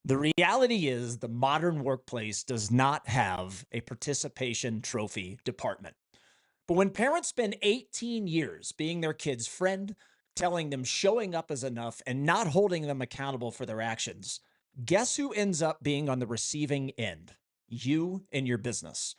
The reality is the modern workplace does not have a participation trophy department. But when parents spend 18 years being their kid's friend, telling them showing up is enough and not holding them accountable for their actions, guess who ends up being on the receiving end? You and your business.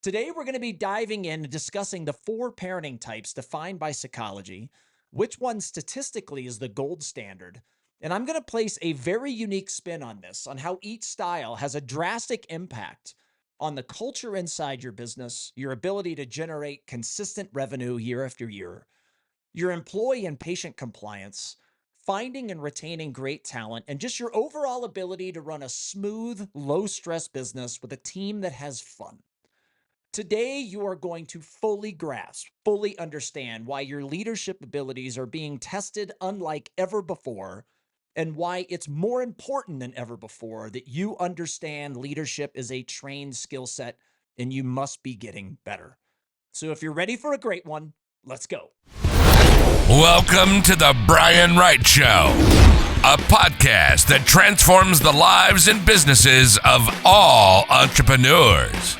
Today, we're going to be diving in and discussing the four parenting types defined by psychology, which one statistically is the gold standard. And I'm going to place a very unique spin on this, on how each style has a drastic impact on the culture inside your business, your ability to generate consistent revenue year after year, your employee and patient compliance, finding and retaining great talent, and just your overall ability to run a smooth, low stress business with a team that has fun. Today, you are going to fully grasp, fully understand why your leadership abilities are being tested unlike ever before, and why it's more important than ever before that you understand leadership is a trained skill set and you must be getting better. So, if you're ready for a great one, let's go. Welcome to the Brian Wright Show, a podcast that transforms the lives and businesses of all entrepreneurs,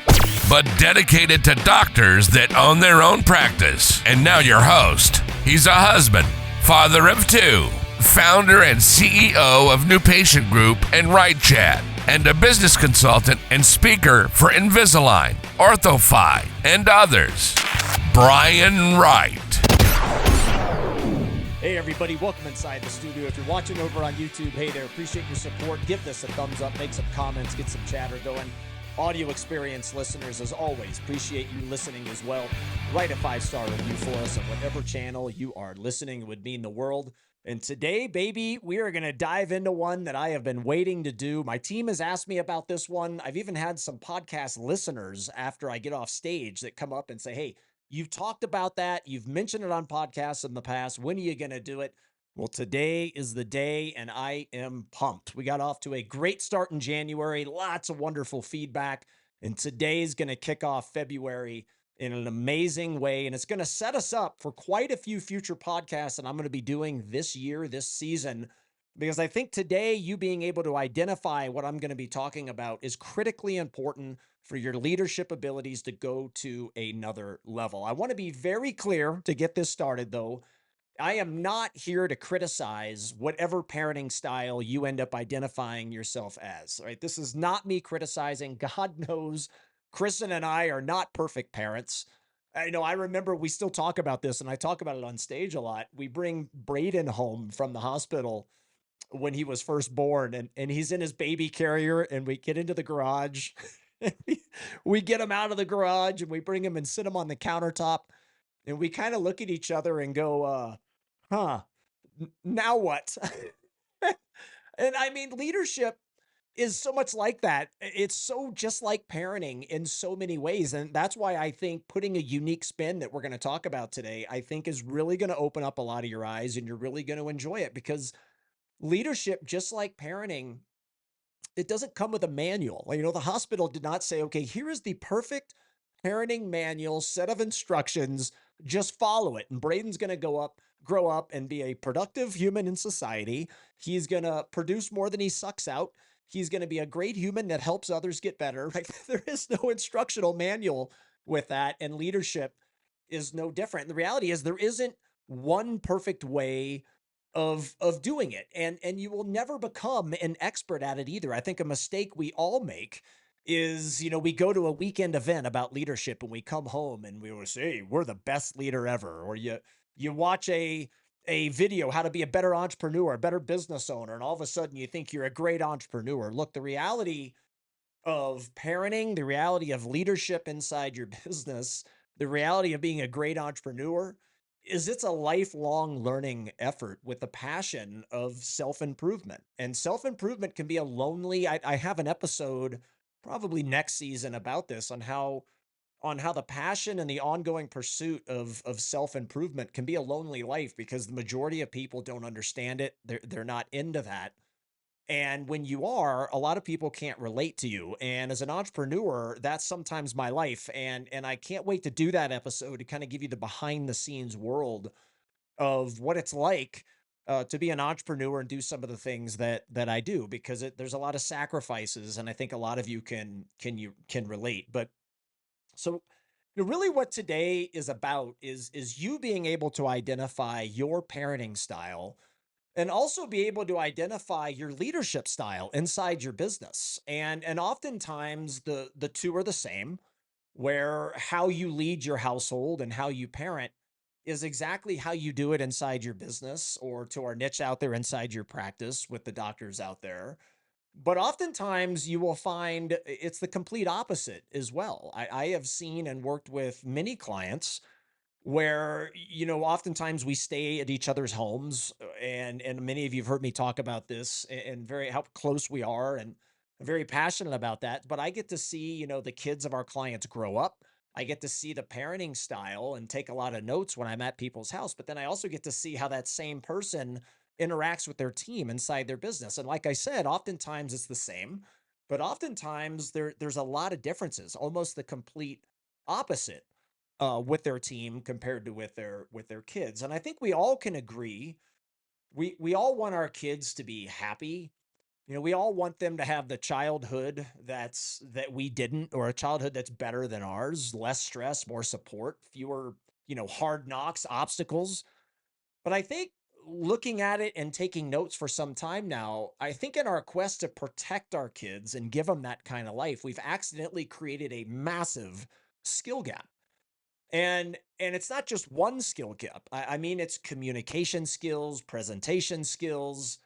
but dedicated to doctors that own their own practice. And now your host. He's a husband, father of two, founder and CEO of New Patient Group and Wright Chat, and a business consultant and speaker for Invisalign, OrthoFi, and others. Brian Wright. Hey everybody, welcome inside the studio. If you're watching over on YouTube, hey there, appreciate your support. Give this a thumbs up, make some comments, get some chatter going. Audio experience listeners, as always, appreciate you listening as well. Write a 5-star review for us on whatever channel you are listening. It would mean the world. And today, baby, we are going to dive into one that I have been waiting to do. My team has asked me about this one. I've even had some podcast listeners after I get off stage that come up and say, hey, you've talked about that. You've mentioned it on podcasts in the past. When are you going to do it? Well, today is the day, and I am pumped. We got off to a great start in January, lots of wonderful feedback, and today is going to kick off February in an amazing way, and it's going to set us up for quite a few future podcasts that I'm going to be doing this year, this season, because I think today you being able to identify what I'm going to be talking about is critically important for your leadership abilities to go to another level. I want to be very clear to get this started, though. I am not here to criticize whatever parenting style you end up identifying yourself as, right? This is not me criticizing. God knows Kristen and I are not perfect parents. I remember we still talk about this, and I talk about it on stage a lot. We bring Braden home from the hospital when he was first born, and he's in his baby carrier, and we get into the garage. We get him out of the garage, and we bring him and sit him on the countertop, and we kind of look at each other and go, huh, now what? And I mean, leadership is so much like that. It's so just like parenting in so many ways. And that's why I think putting a unique spin that we're going to talk about today, I think is really going to open up a lot of your eyes and you're really going to enjoy it because leadership, just like parenting, it doesn't come with a manual. The hospital did not say, okay, here is the perfect parenting manual set of instructions. Just follow it. And Braden's going to grow up and be a productive human in society. He's going to produce more than he sucks out. He's going to be a great human that helps others get better. Right? There is no instructional manual with that. And leadership is no different. The reality is there isn't one perfect way of doing it. And you will never become an expert at it either. I think a mistake we all make is, we go to a weekend event about leadership and we come home and we will say, we're the best leader ever. Or you watch a video, how to be a better entrepreneur, a better business owner. And all of a sudden you think you're a great entrepreneur. Look, the reality of parenting, the reality of leadership inside your business, the reality of being a great entrepreneur is it's a lifelong learning effort with the passion of self-improvement. And self-improvement can be a lonely, I have an episode probably next season about this on how the passion and the ongoing pursuit of self-improvement can be a lonely life because the majority of people don't understand it. They're not into that. And when you are, a lot of people can't relate to you. And as an entrepreneur, that's sometimes my life. And I can't wait to do that episode to kind of give you the behind the scenes world of what it's like to be an entrepreneur and do some of the things that I do, because there's a lot of sacrifices, and I think a lot of you can relate. But so, really, what today is about is you being able to identify your parenting style, and also be able to identify your leadership style inside your business. And oftentimes the two are the same, where how you lead your household and how you parent is exactly how you do it inside your business, or to our niche out there, inside your practice with the doctors out there. But oftentimes you will find it's the complete opposite as well. I have seen and worked with many clients where, oftentimes we stay at each other's homes, and many of you have heard me talk about this, and very how close we are, and I'm very passionate about that. But I get to see, the kids of our clients grow up. I get to see the parenting style and take a lot of notes when I'm at people's house. But then I also get to see how that same person interacts with their team inside their business. And like I said, oftentimes it's the same, but oftentimes there's a lot of differences, almost the complete opposite, with their team compared to with their kids. And I think we all can agree, we all want our kids to be happy. We all want them to have the childhood that we didn't, or a childhood that's better than ours, less stress, more support, fewer, hard knocks, obstacles. But I think, looking at it and taking notes for some time now, I think in our quest to protect our kids and give them that kind of life, we've accidentally created a massive skill gap. And it's not just one skill gap. I mean, it's communication skills, presentation skills,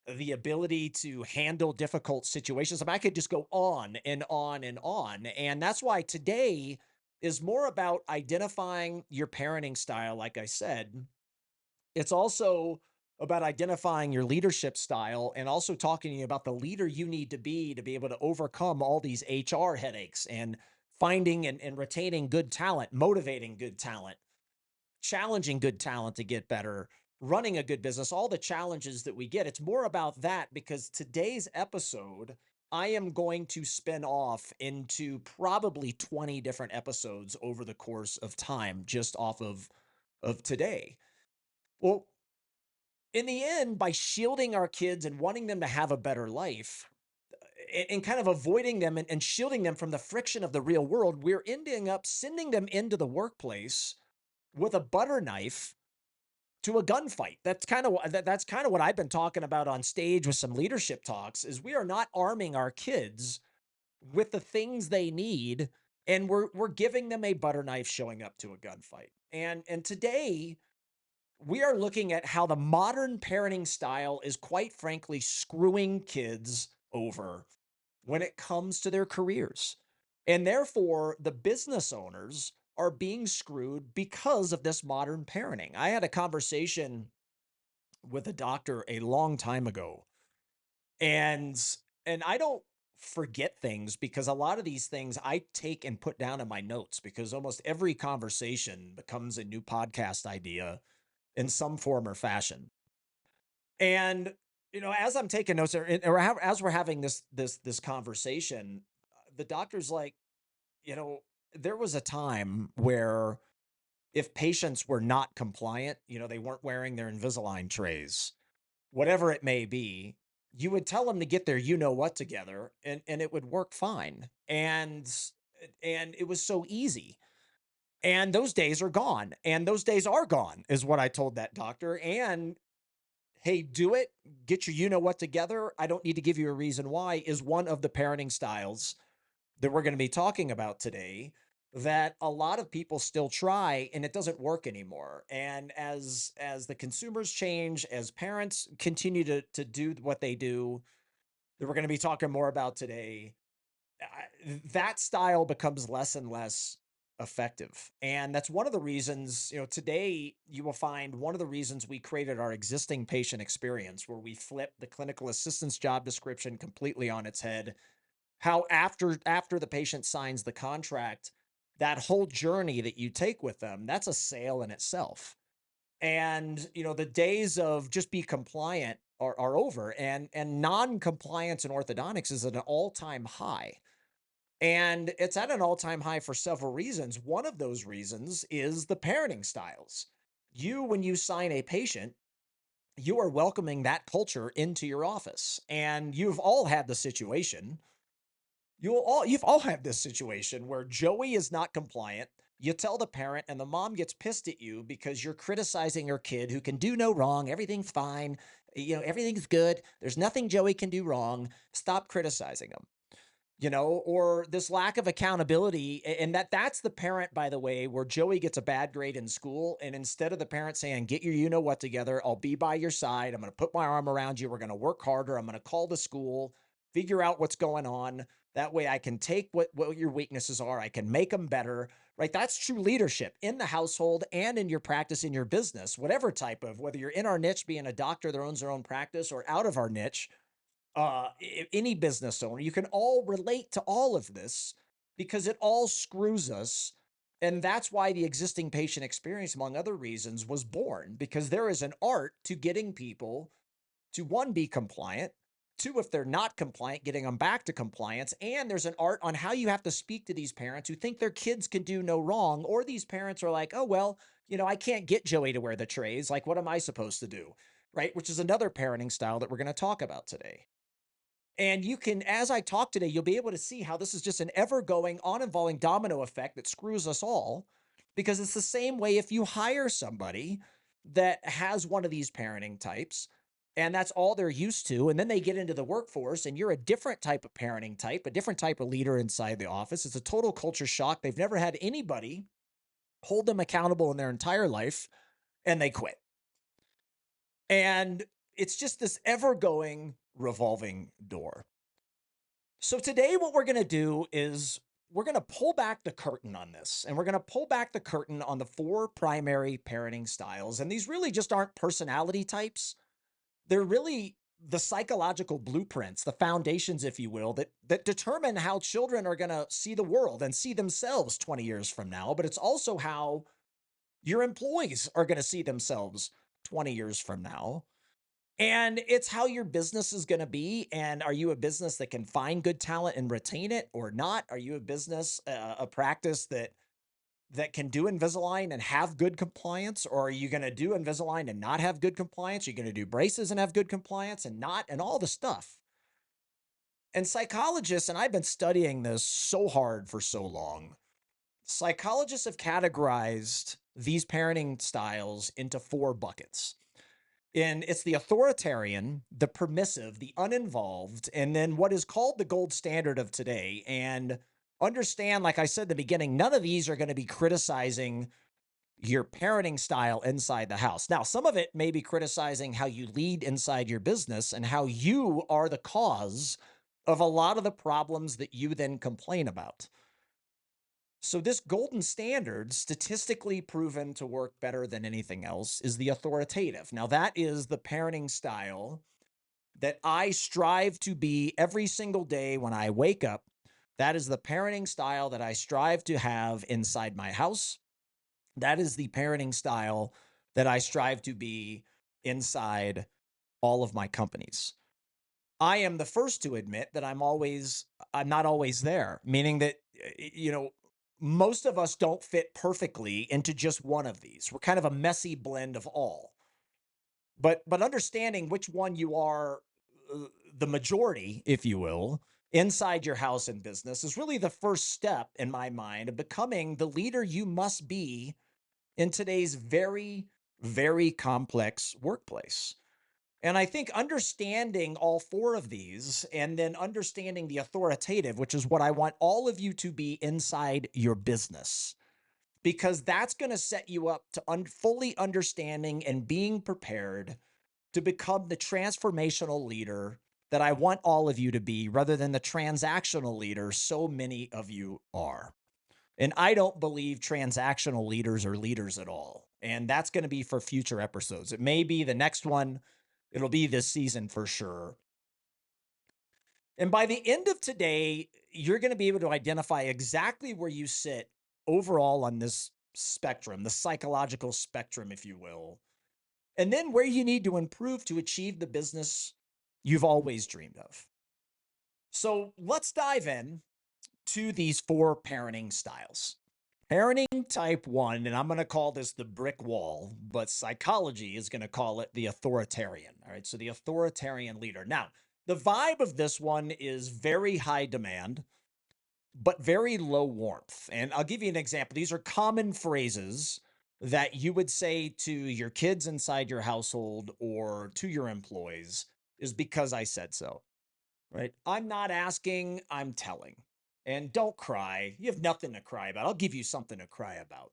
the ability to handle difficult situations. I mean, I could just go on and on and on. And that's why today is more about identifying your parenting style. Like I said, it's also about identifying your leadership style, and also talking to you about the leader you need to be able to overcome all these HR headaches, and finding and retaining good talent, motivating good talent, challenging good talent to get better, running a good business, all the challenges that we get. It's more about that, because today's episode, I am going to spin off into probably 20 different episodes over the course of time, just off of today. Well, in the end, by shielding our kids and wanting them to have a better life, and kind of avoiding them, and shielding them from the friction of the real world, we're ending up sending them into the workplace with a butter knife to a gunfight. That's kind of what I've been talking about on stage with some leadership talks, is we are not arming our kids with the things they need, and we're giving them a butter knife showing up to a gunfight. And today we are looking at how the modern parenting style is, quite frankly, screwing kids over when it comes to their careers. And therefore, the business owners are being screwed because of this modern parenting. I had a conversation with a doctor a long time ago, and I don't forget things, because a lot of these things I take and put down in my notes, because almost every conversation becomes a new podcast idea in some form or fashion. And as I'm taking notes, as we're having this conversation, the doctor's like, you know, there was a time where, if patients were not compliant, they weren't wearing their Invisalign trays, whatever it may be, you would tell them to get their what together, and it would work fine. And it was so easy. And those days are gone. And those days are gone, is what I told that doctor. And hey, do it, get your what together. I don't need to give you a reason why, is one of the parenting styles that we're going to be talking about today, that a lot of people still try, and it doesn't work anymore. And as the consumers change, as parents continue to do what they do, that we're going to be talking more about today, that style becomes less and less effective. And that's one of the reasons, today you will find one of the reasons we created our existing patient experience, where we flip the clinical assistance job description completely on its head. How after the patient signs the contract, that whole journey that you take with them, that's a sale in itself. And the days of just be compliant are over, and non-compliance in orthodontics is at an all-time high. And it's at an all-time high for several reasons. One of those reasons is the parenting styles. When you sign a patient, you are welcoming that culture into your office. And you've all had the situation. You've all had this situation where Joey is not compliant. You tell the parent, and the mom gets pissed at you because you're criticizing her kid who can do no wrong. Everything's fine. Everything's good. There's nothing Joey can do wrong. Stop criticizing him. Or this lack of accountability. And that's the parent, by the way, where Joey gets a bad grade in school. And instead of the parent saying, get your what together, I'll be by your side. I'm going to put my arm around you. We're going to work harder. I'm going to call the school, figure out what's going on. That way I can take what your weaknesses are. I can make them better, right? That's true leadership in the household and in your practice, in your business, whatever type of, whether you're in our niche, being a doctor that owns their own practice, or out of our niche, any business owner, you can all relate to all of this because it all screws us. And that's why the existing patient experience, among other reasons, was born, because there is an art to getting people to, one, be compliant, two, if they're not compliant, getting them back to compliance. And there's an art on how you have to speak to these parents who think their kids can do no wrong, or these parents are like, oh, well, I can't get Joey to wear the trays. Like, what am I supposed to do? Right. Which is another parenting style that we're going to talk about today. And you can, as I talk today, you'll be able to see how this is just an ever going, on involving domino effect that screws us all. Because it's the same way if you hire somebody that has one of these parenting types and that's all they're used to, and then they get into the workforce and you're a different type of parenting type, a different type of leader inside the office. It's a total culture shock. They've never had anybody hold them accountable in their entire life, and they quit. And it's just this ever going revolving door. So today what we're going to do is we're going to pull back the curtain on this, and we're going to pull back the curtain on the 4 primary parenting styles. And these really just aren't personality types. They're really the psychological blueprints, the foundations, if you will, that determine how children are going to see the world and see themselves 20 years from now. But it's also how your employees are going to see themselves 20 years from now. And it's how your business is going to be. And are you a business that can find good talent and retain it or not? Are you a business, a practice that can do Invisalign and have good compliance? Or are you going to do Invisalign and not have good compliance? Are you going to do braces and have good compliance and not, and all the stuff? And psychologists, and I've been studying this so hard for so long, psychologists have categorized these parenting styles into 4 buckets. And it's the authoritarian, the permissive, the uninvolved, and then what is called the gold standard of today. And understand, like I said at the beginning, none of these are going to be criticizing your parenting style inside the house. Now, some of it may be criticizing how you lead inside your business and how you are the cause of a lot of the problems that you then complain about. So this golden standard, statistically proven to work better than anything else, is the authoritative. Now, that is the parenting style that I strive to be every single day when I wake up. That is the parenting style that I strive to have inside my house. That is the parenting style that I strive to be inside all of my companies. I am the first to admit that I'm not always there, meaning that, most of us don't fit perfectly into just one of these. We're kind of a messy blend of all. But understanding which one you are, the majority, if you will, inside your house and business is really the first step in my mind of becoming the leader you must be in today's very, very complex workplace. And I think understanding all 4 of these, and then understanding the authoritative, which is what I want all of you to be inside your business, because that's going to set you up to fully understanding and being prepared to become the transformational leader that I want all of you to be, rather than the transactional leader so many of you are. And I don't believe transactional leaders are leaders at all. And that's going to be for future episodes. It may be the next one. It'll be this season for sure. And by the end of today, you're going to be able to identify exactly where you sit overall on this spectrum, the psychological spectrum, if you will, and then where you need to improve to achieve the business you've always dreamed of. So let's dive in to these 4 parenting styles. Parenting type one, and I'm going to call this the brick wall, but psychology is going to call it the authoritarian. All right. So the authoritarian leader. Now, the vibe of this one is very high demand, but very low warmth. And I'll give you an example. These are common phrases that you would say to your kids inside your household or to your employees is because I said so, right? I'm not asking, I'm telling. And don't cry. You have nothing to cry about. I'll give you something to cry about.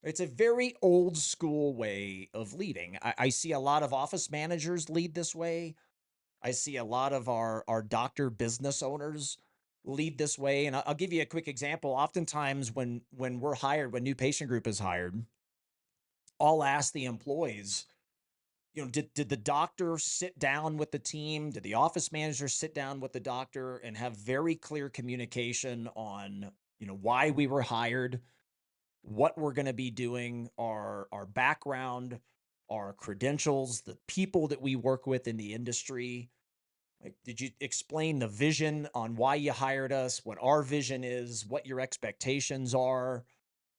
It's a very old school way of leading. I see a lot of office managers lead this way. I see a lot of our doctor business owners lead this way. And I'll give you a quick example. Oftentimes when we're hired, when new patient group is hired, I'll ask the employees, did the doctor sit down with the team? Did the office manager sit down with the doctor and have very clear communication on, why we were hired, what we're going to be doing, our background, our credentials, the people that we work with in the industry? Like, did you explain the vision on why you hired us, what our vision is, what your expectations are?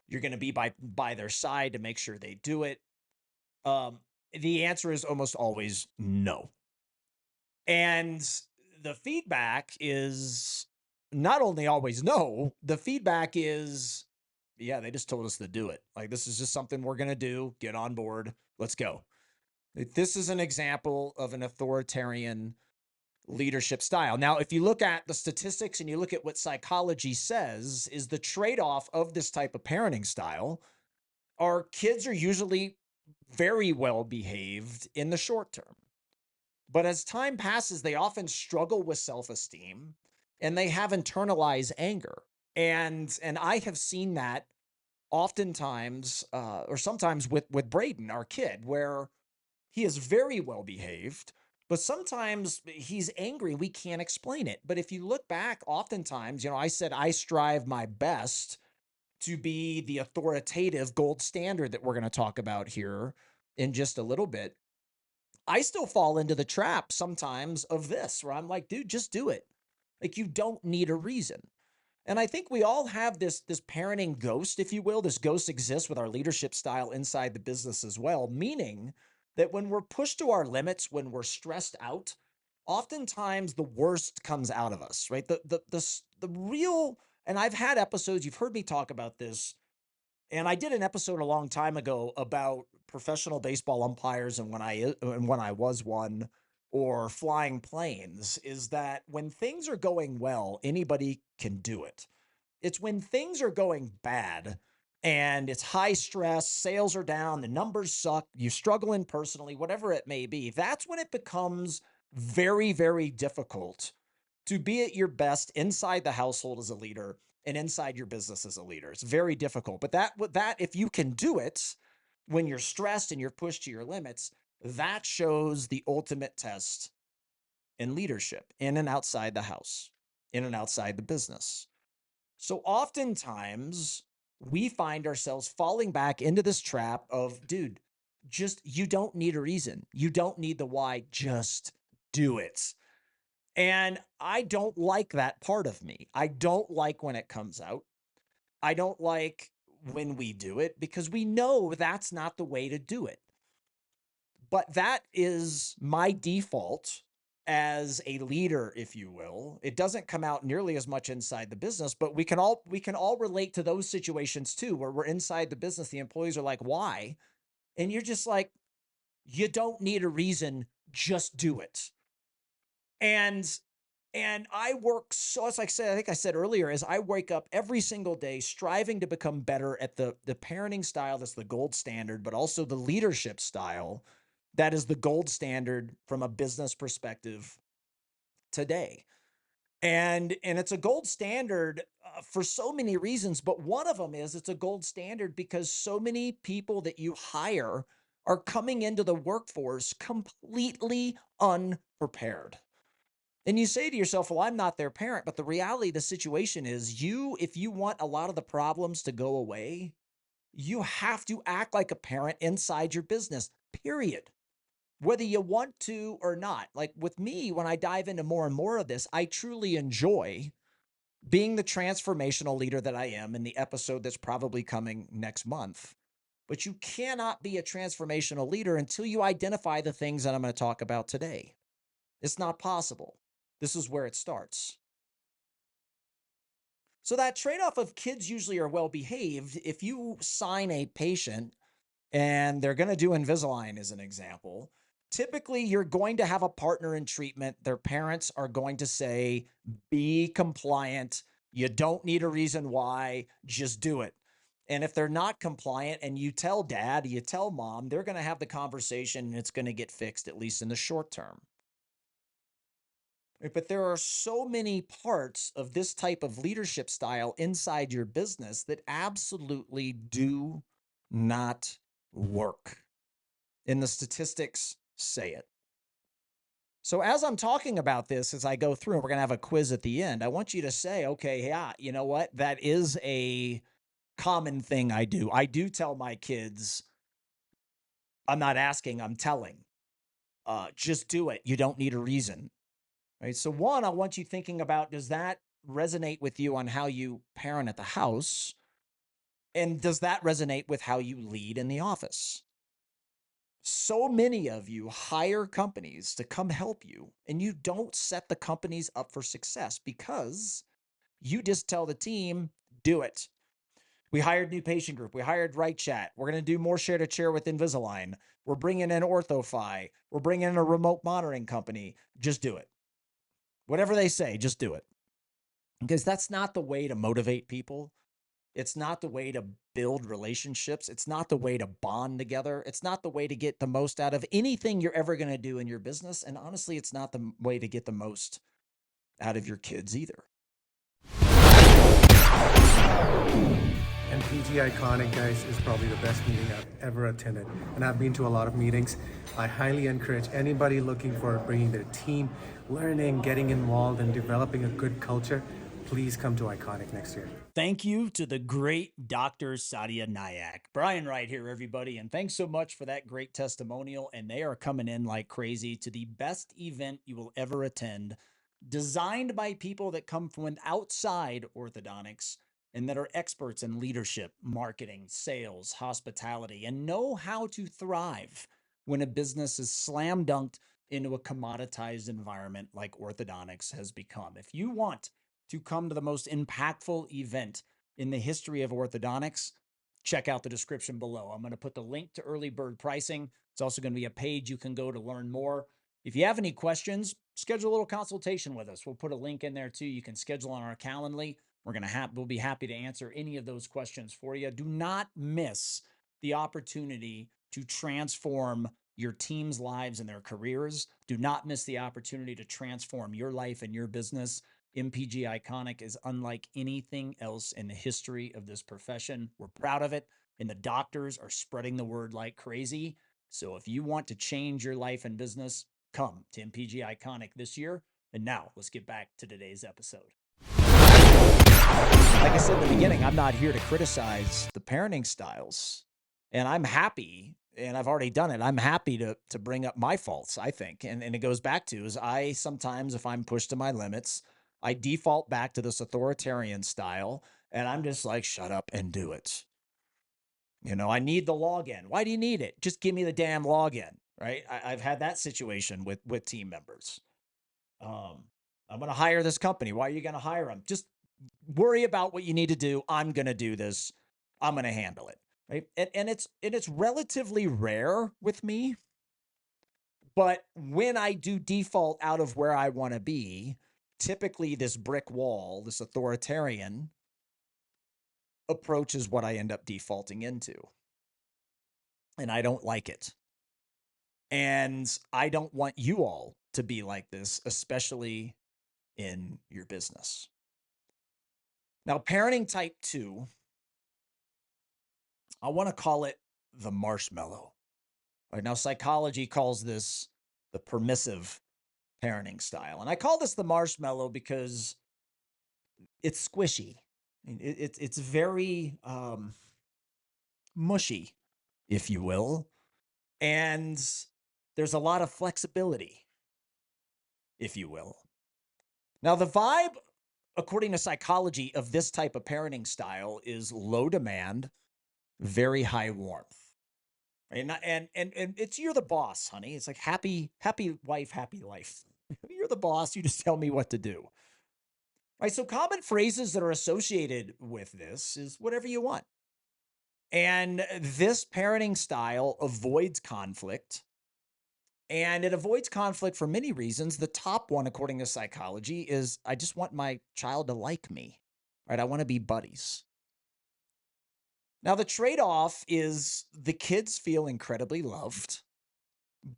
You're going to be by their side to make sure they do it. Um, the answer is almost always no. And the feedback is not only always no, the feedback is, yeah, they just told us to do it. Like, this is just something we're going to do. Get on board. Let's go. This is an example of an authoritarian leadership style. Now, if you look at the statistics and you look at what psychology says is the trade-off of this type of parenting style, our kids are usually very well behaved in the short term. But as time passes, they often struggle with self-esteem and they have internalized anger. And I have seen that oftentimes, or sometimes with Braden, our kid, where he is very well behaved, but sometimes he's angry. We can't explain it. But if you look back, oftentimes, I said I strive my best to be the authoritative gold standard that we're going to talk about here in just a little bit. I still fall into the trap sometimes of this where I'm like, dude, just do it. Like, you don't need a reason. And I think we all have this parenting ghost, if you will. This ghost exists with our leadership style inside the business as well, meaning that when we're pushed to our limits, when we're stressed out, oftentimes the worst comes out of us, right? The real, and I've had episodes, you've heard me talk about this, and I did an episode a long time ago about professional baseball umpires and when I was one, or flying planes, is that when things are going well, anybody can do it. It's when things are going bad and it's high stress, sales are down, the numbers suck, you're struggling personally, whatever it may be, that's when it becomes very, very difficult to be at your best inside the household as a leader and inside your business as a leader. It's very difficult. But that if you can do it when you're stressed and you're pushed to your limits, that shows the ultimate test in leadership in and outside the house, in and outside the business. So oftentimes we find ourselves falling back into this trap of, dude, just, you don't need a reason. You don't need the why. Just do it. And I don't like that part of me. I don't like when it comes out. I don't like when we do it because we know that's not the way to do it. But that is my default as a leader, if you will. It doesn't come out nearly as much inside the business, but we can all relate to those situations too, where we're inside the business. The employees are like, why? And you're just like, you don't need a reason, just do it. And I work, so as I said, I think I said earlier, is I wake up every single day striving to become better at the parenting style that's the gold standard, but also the leadership style that is the gold standard from a business perspective today. And it's a gold standard for so many reasons, but one of them is it's a gold standard because so many people that you hire are coming into the workforce completely unprepared. And you say to yourself, well, I'm not their parent. But the reality of the situation is if you want a lot of the problems to go away, you have to act like a parent inside your business, period. Whether you want to or not. Like with me, when I dive into more and more of this, I truly enjoy being the transformational leader that I am in the episode that's probably coming next month. But you cannot be a transformational leader until you identify the things that I'm going to talk about today. It's not possible. This is where it starts. So that trade-off of kids usually are well behaved. If you sign a patient and they're going to do Invisalign as an example, typically you're going to have a partner in treatment. Their parents are going to say, be compliant. You don't need a reason why, just do it. And if they're not compliant and you tell dad, you tell mom, they're going to have the conversation and it's going to get fixed, at least in the short term. But there are so many parts of this type of leadership style inside your business that absolutely do not work. And the statistics say it. So as I'm talking about this, as I go through, and we're going to have a quiz at the end, I want you to say, okay, yeah, you know what? That is a common thing I do. I do tell my kids, I'm not asking, I'm telling. Just do it. You don't need a reason. Right. So one, I want you thinking about, does that resonate with you on how you parent at the house? And does that resonate with how you lead in the office? So many of you hire companies to come help you, and you don't set the companies up for success because you just tell the team, do it. We hired new patient group. We hired Wright Chat. We're going to do more share to chair with Invisalign. We're bringing in OrthoFi. We're bringing in a remote monitoring company. Just do it. Whatever they say, just do it. Because that's not the way to motivate people. It's not the way to build relationships. It's not the way to bond together. It's not the way to get the most out of anything you're ever going to do in your business. And honestly, it's not the way to get the most out of your kids either. And PG Iconic, guys, is probably the best meeting I've ever attended. And I've been to a lot of meetings. I highly encourage anybody looking for bringing their team, learning, getting involved, and developing a good culture, please come to Iconic next year. Thank you to the great Dr. Sadia Nayak. Brian Wright here, everybody, and thanks so much for that great testimonial. And they are coming in like crazy to the best event you will ever attend, designed by people that come from outside orthodontics and that are experts in leadership, marketing, sales, hospitality, and know how to thrive when a business is slam dunked into a commoditized environment like orthodontics has become. If you want to come to the most impactful event in the history of orthodontics, check out the description below. I'm going to put the link to early bird pricing. It's also going to be a page you can go to learn more. If you have any questions, schedule a little consultation with us. We'll put a link in there too. You can schedule on our Calendly. We'll be happy to answer any of those questions for you. Do not miss the opportunity to transform your team's lives and their careers. Do not miss the opportunity to transform your life and your business. MPG Iconic is unlike anything else in the history of this profession. We're proud of it, and the doctors are spreading the word like crazy. So if you want to change your life and business, come to MPG Iconic this year. And now let's get back to today's episode. Like I said in the beginning, I'm not here to criticize the parenting styles, and I'm happy, and I've already done it. I'm happy to bring up my faults, I think. And it goes back to is I sometimes, if I'm pushed to my limits, I default back to this authoritarian style, and I'm just like, shut up and do it. You know, I need the login. Why do you need it? Just give me the damn login, right? I've had that situation with team members. I'm going to hire this company. Why are you going to hire them? Just worry about what you need to do. I'm going to do this. I'm going to handle it, right? And it's relatively rare with me, but when I do default out of where I want to be, typically this brick wall, this authoritarian approach is what I end up defaulting into. And I don't like it. And I don't want you all to be like this, especially in your business. Now, parenting type 2, I want to call it the marshmallow. All right, now, psychology calls this the permissive parenting style. And I call this the marshmallow because it's squishy. It's very mushy, if you will. And there's a lot of flexibility, if you will. Now, the vibe according to psychology, of this type of parenting style is low demand, very high warmth. And it's you're the boss, honey. It's like happy wife, happy life. You're the boss. You just tell me what to do. Right. So common phrases that are associated with this is whatever you want. And this parenting style avoids conflict. And it avoids conflict for many reasons. The top one, according to psychology, is I just want my child to like me. Right. I want to be buddies. Now, the trade off is the kids feel incredibly loved,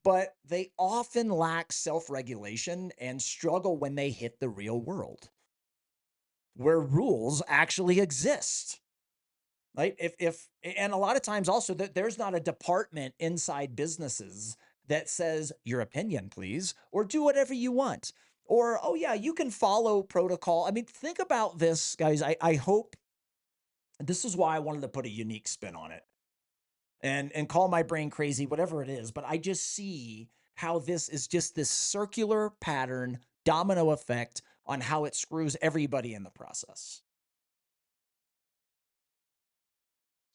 but they often lack self regulation and struggle when they hit the real world where rules actually exist. Right? And a lot of times also that there's not a department inside businesses that says your opinion, please, or do whatever you want. Or, oh, yeah, you can follow protocol. I mean, think about this, guys. I hope this is why I wanted to put a unique spin on it and call my brain crazy, whatever it is. But I just see how this is just this circular pattern, domino effect on how it screws everybody in the process.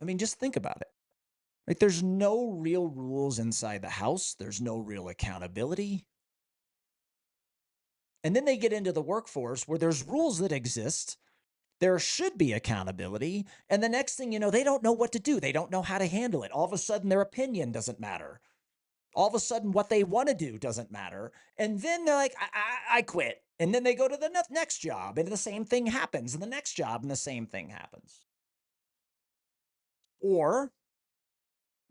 I mean, just think about it. Right? There's no real rules inside the house. There's no real accountability. And then they get into the workforce where there's rules that exist. There should be accountability. And the next thing you know, they don't know what to do. They don't know how to handle it. All of a sudden, their opinion doesn't matter. All of a sudden, what they want to do doesn't matter. And then they're like, I quit. And then they go to the next job and the same thing happens. And the next job and the same thing happens. Or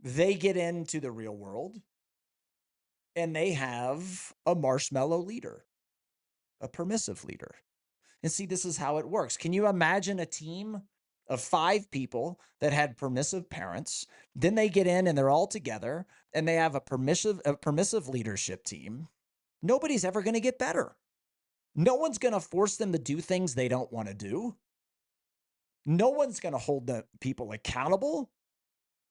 they get into the real world and they have a marshmallow leader, a permissive leader. And see, this is how it works. Can you imagine a team of 5 people that had permissive parents? Then they get in and they're all together and they have a permissive leadership team. Nobody's ever going to get better. No one's going to force them to do things they don't want to do. No one's going to hold the people accountable.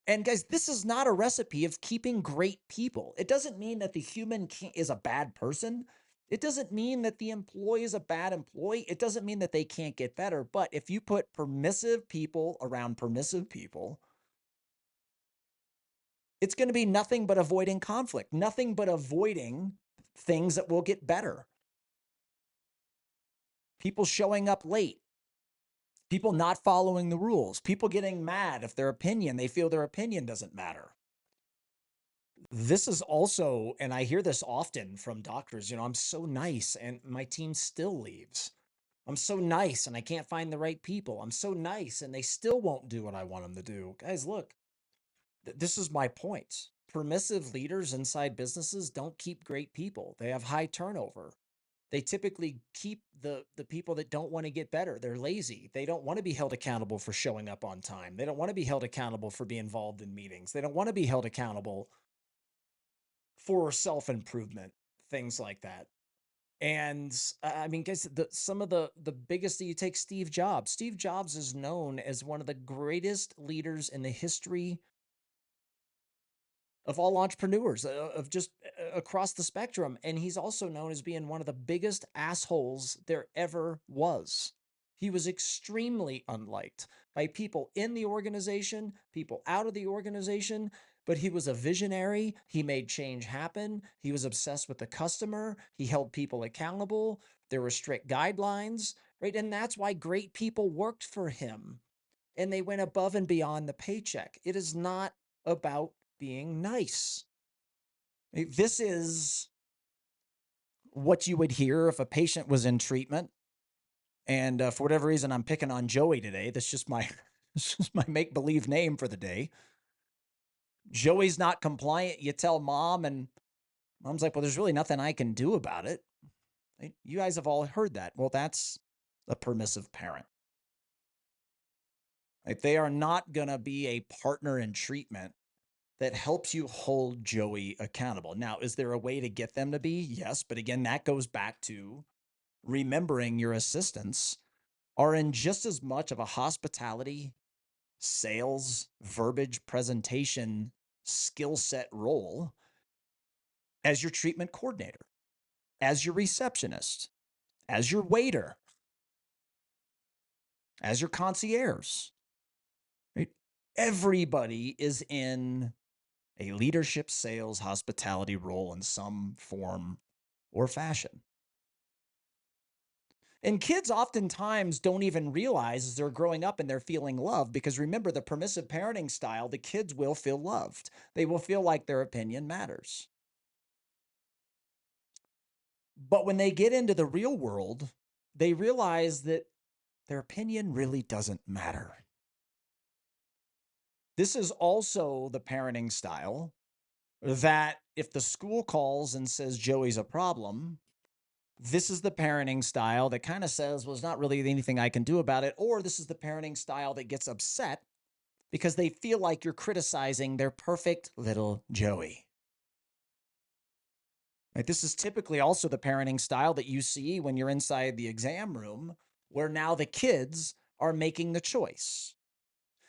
And guys, this is not a recipe of keeping great people. It doesn't mean that the human is a bad person. It doesn't mean that the employee is a bad employee. It doesn't mean that they can't get better. But if you put permissive people around permissive people, it's going to be nothing but avoiding conflict, nothing but avoiding things that will get better. People showing up late, people not following the rules, people getting mad if they feel their opinion doesn't matter. This is also, and I hear this often from doctors, I'm so nice and my team still leaves. I'm so nice and I can't find the right people. I'm so nice and they still won't do what I want them to do. Guys, look, this is my point. Permissive leaders inside businesses don't keep great people. They have high turnover. They typically keep the people that don't want to get better. They're lazy. They don't want to be held accountable for showing up on time. They don't want to be held accountable for being involved in meetings. They don't want to be held accountable for self-improvement, things like that. And I mean, guys, some of the biggest that you take Steve Jobs. Steve Jobs is known as one of the greatest leaders in the history of all entrepreneurs, of just across the spectrum. And he's also known as being one of the biggest assholes there ever was. He was extremely unliked by people in the organization, people out of the organization, but he was a visionary. He made change happen. He was obsessed with the customer. He held people accountable. There were strict guidelines, right? And that's why great people worked for him. And they went above and beyond the paycheck. It is not about being nice. This is what you would hear if a patient was in treatment. And for whatever reason, I'm picking on Joey today. That's just my, that's just my make-believe name for the day. Joey's not compliant. You tell mom, and mom's like, well, there's really nothing I can do about it. You guys have all heard that. Well, that's a permissive parent. Like, they are not going to be a partner in treatment that helps you hold Joey accountable. Now, is there a way to get them to be? Yes. But again, that goes back to remembering your assistants are in just as much of a hospitality, sales, verbiage, presentation, skill set role as your treatment coordinator, as your receptionist, as your waiter. as your concierge. Right? Everybody is in a leadership, sales, hospitality role in some form or fashion. And kids oftentimes don't even realize as they're growing up and they're feeling loved, because remember, the permissive parenting style, the kids will feel loved. They will feel like their opinion matters. But when they get into the real world, they realize that their opinion really doesn't matter. This is also the parenting style that if the school calls and says Joey's a problem, this is the parenting style that kind of says, well, there's not really anything I can do about it. Or this is the parenting style that gets upset because they feel like you're criticizing their perfect little Joey. Right? This is typically also the parenting style that you see when you're inside the exam room, where now the kids are making the choice.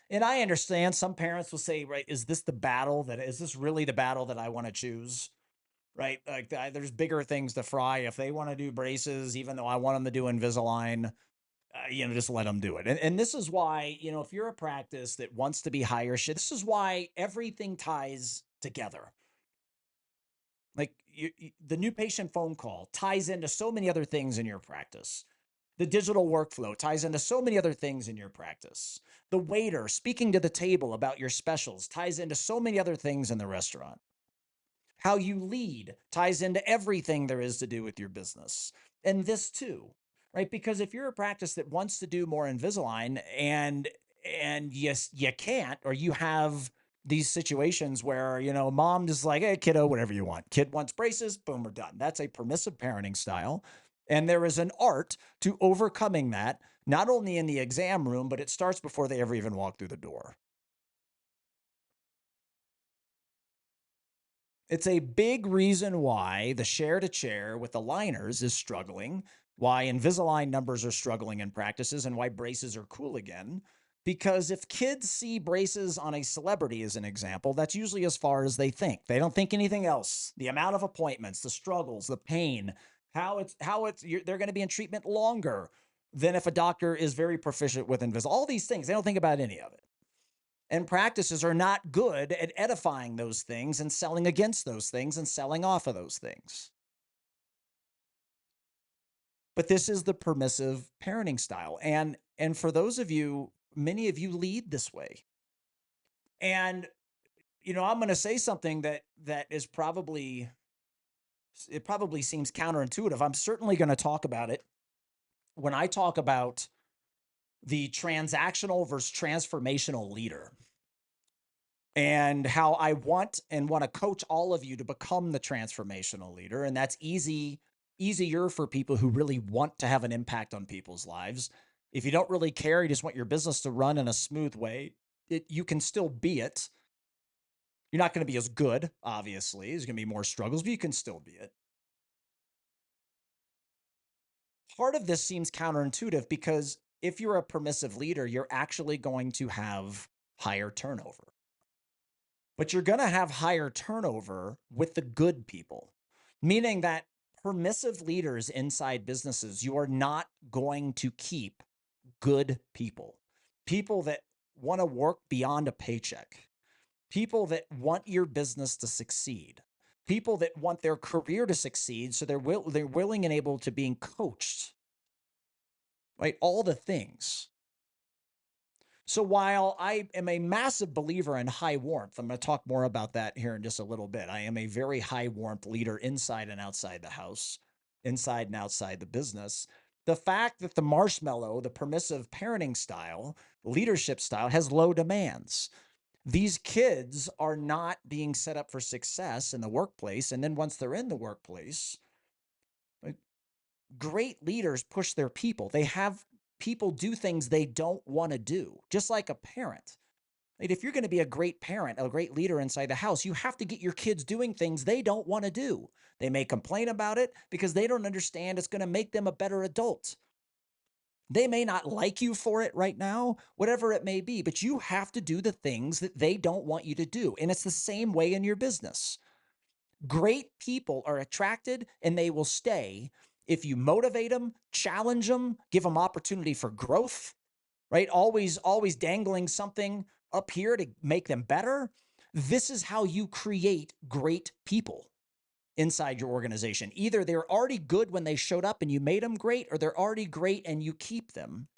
And I understand some parents will say, right, is this really the battle that I want to choose? Right? Like there's bigger things to fry. If they want to do braces, even though I want them to do Invisalign, just let them do it. And this is why, if you're a practice that wants to be higher shit, this is why everything ties together. Like the new patient phone call ties into so many other things in your practice. The digital workflow ties into so many other things in your practice. The waiter speaking to the table about your specials ties into so many other things in the restaurant. How you lead ties into everything there is to do with your business. And this too, right? Because if you're a practice that wants to do more Invisalign and yes, you can't, or you have these situations where, mom just like, hey, kiddo, whatever you want. Kid wants braces, boom, we're done. That's a permissive parenting style. And there is an art to overcoming that, not only in the exam room, but it starts before they ever even walk through the door. It's a big reason why the share to chair with the liners is struggling, why Invisalign numbers are struggling in practices, and why braces are cool again. Because if kids see braces on a celebrity as an example, that's usually as far as they think. They don't think anything else. The amount of appointments, the struggles, the pain, they're going to be in treatment longer than if a doctor is very proficient with Invisalign. All these things, they don't think about any of it. And practices are not good at edifying those things and selling against those things and selling off of those things. But this is the permissive parenting style. And for those of you, many of you lead this way. And, I'm going to say something that is probably seems counterintuitive. I'm certainly going to talk about it when I talk about the transactional versus transformational leader, and how I want to coach all of you to become the transformational leader. And that's easier for people who really want to have an impact on people's lives. If you don't really care, you just want your business to run in a smooth way, you can still be it. You're not going to be as good, obviously. There's going to be more struggles, but you can still be it. Part of this seems counterintuitive because if you're a permissive leader, you're actually going to have higher turnover. But you're going to have higher turnover with the good people, meaning that permissive leaders inside businesses, you are not going to keep good people, people that want to work beyond a paycheck, people that want your business to succeed, people that want their career to succeed. So they're willing and able to being coached, right? All the things. So while I am a massive believer in high warmth, I'm going to talk more about that here in just a little bit. I am a very high warmth leader inside and outside the house, inside and outside the business. The fact that the marshmallow, the permissive parenting style, leadership style, has low demands. These kids are not being set up for success in the workplace. And then once they're in the workplace, great leaders push their people. They have people do things they don't want to do, just like a parent. If you're going to be a great parent, a great leader inside the house, you have to get your kids doing things they don't want to do. They may complain about it because they don't understand it's going to make them a better adult. They may not like you for it right now, whatever it may be, but you have to do the things that they don't want you to do. And it's the same way in your business. Great people are attracted and they will stay if you motivate them, challenge them, give them opportunity for growth, right? Always dangling something up here to make them better. This is how you create great people inside your organization. Either they're already good when they showed up and you made them great, or they're already great and you keep them.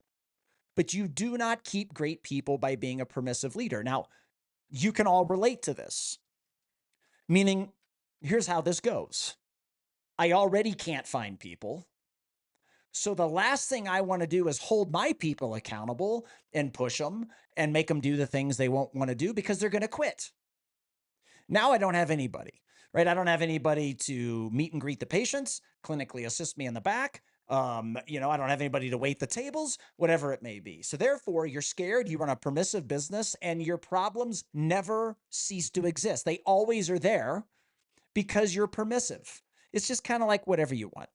But you do not keep great people by being a permissive leader. Now, you can all relate to this, meaning here's how this goes. I already can't find people. So the last thing I want to do is hold my people accountable and push them and make them do the things they won't want to do because they're going to quit. Now I don't have anybody, right? I don't have anybody to meet and greet the patients, clinically assist me in the back. I don't have anybody to wait the tables, whatever it may be. So therefore, you're scared, you run a permissive business, and your problems never cease to exist. They always are there because you're permissive. It's just kind of like whatever you want.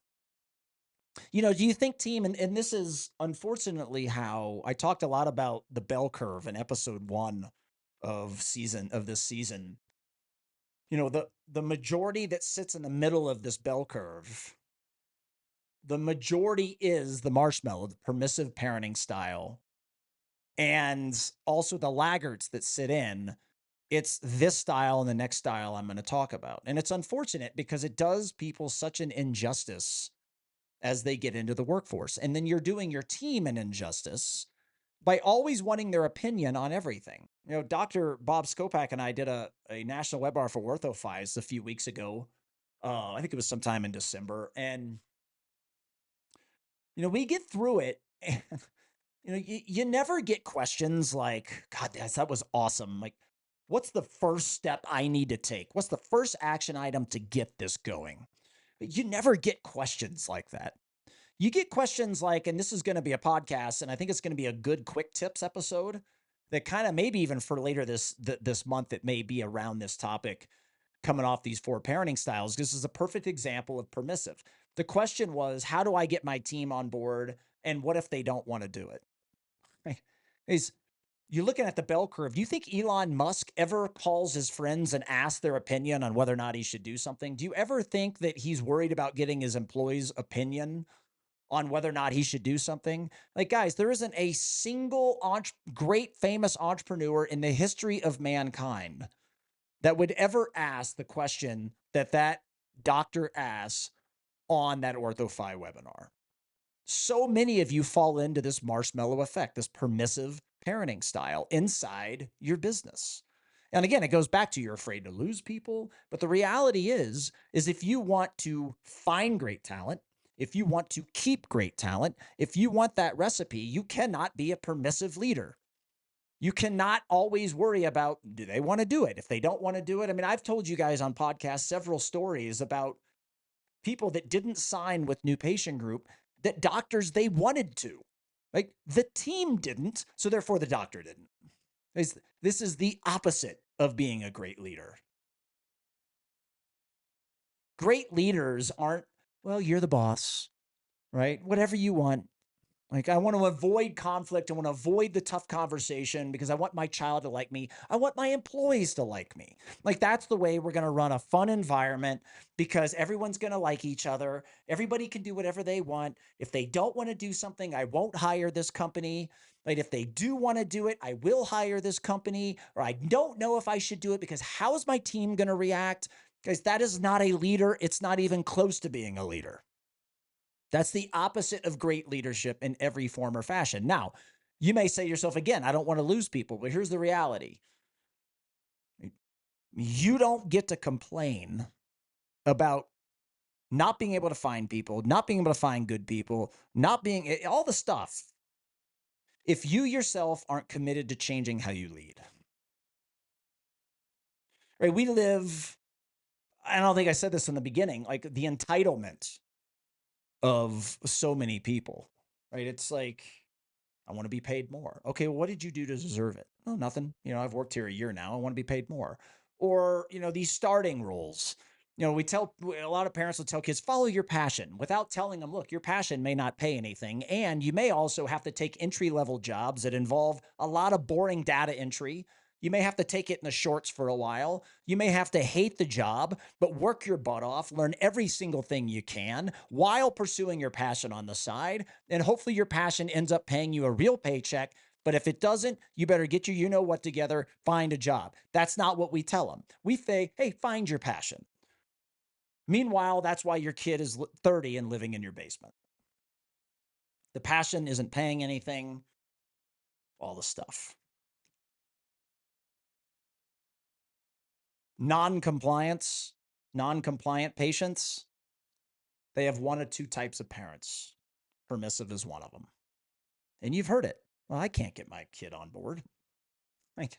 Do you think, team, and this is unfortunately how I talked a lot about the bell curve in episode 1 of this season. The majority that sits in the middle of this bell curve, the majority is the marshmallow, the permissive parenting style, and also the laggards that sit in. It's this style and the next style I'm going to talk about. And it's unfortunate because it does people such an injustice as they get into the workforce. And then you're doing your team an injustice by always wanting their opinion on everything. Dr. Bob Skopak and I did a national webinar for OrthoFies a few weeks ago. I think it was sometime in December. And, we get through it. And, you never get questions like, God, that was awesome. Like, what's the first step I need to take? What's the first action item to get this going? But you never get questions like that. You get questions like, and this is going to be a podcast, and I think it's going to be a good quick tips episode that kind of maybe even for later this month, it may be around this topic coming off these 4 parenting styles. This is a perfect example of permissive. The question was, how do I get my team on board? And what if they don't want to do it? Right? You're looking at the bell curve. Do you think Elon Musk ever calls his friends and asks their opinion on whether or not he should do something? Do you ever think that he's worried about getting his employees' opinion on whether or not he should do something? Like, guys, there isn't a single great famous entrepreneur in the history of mankind that would ever ask the question that doctor asks on that OrthoFi webinar. So many of you fall into this marshmallow effect, this permissive parenting style inside your business. And again, it goes back to you're afraid to lose people. But the reality is if you want to find great talent, if you want to keep great talent, if you want that recipe, you cannot be a permissive leader. You cannot always worry about, do they want to do it? If they don't want to do it, I mean, I've told you guys on podcasts several stories about people that didn't sign with New Patient Group that doctors they wanted to. Like, the team didn't, so therefore the doctor didn't. This is the opposite of being a great leader. Great leaders aren't, well, you're the boss, right? Whatever you want. Like, I want to avoid conflict. I want to avoid the tough conversation because I want my child to like me. I want my employees to like me. Like, that's the way we're going to run a fun environment because everyone's going to like each other. Everybody can do whatever they want. If they don't want to do something, I won't hire this company. Like, if they do want to do it, I will hire this company, or I don't know if I should do it because how is my team going to react? Guys, that is not a leader. It's not even close to being a leader. That's the opposite of great leadership in every form or fashion. Now, you may say to yourself, again, I don't want to lose people, but here's the reality. You don't get to complain about not being able to find people, not being able to find good people, not being all the stuff, if you yourself aren't committed to changing how you lead. Right? We live, I don't think I said this in the beginning, like the entitlement of so many people, right? It's like, I want to be paid more. Okay, well, what did you do to deserve it? Oh, nothing. I've worked here a year now. I want to be paid more. Or, these starting roles. A lot of parents will tell kids, follow your passion without telling them, look, your passion may not pay anything. And you may also have to take entry-level jobs that involve a lot of boring data entry. You may have to take it in the shorts for a while. You may have to hate the job, but work your butt off, learn every single thing you can while pursuing your passion on the side. And hopefully your passion ends up paying you a real paycheck But if it doesn't, you better get your you-know-what together, find a job. That's not what we tell them. We say, hey, find your passion. Meanwhile, that's why your kid is 30 and living in your basement. The passion isn't paying anything, all the stuff. Non-compliant patients, they have one of two types of parents. Permissive is one of them. And you've heard it. Well, I can't get my kid on board. Like,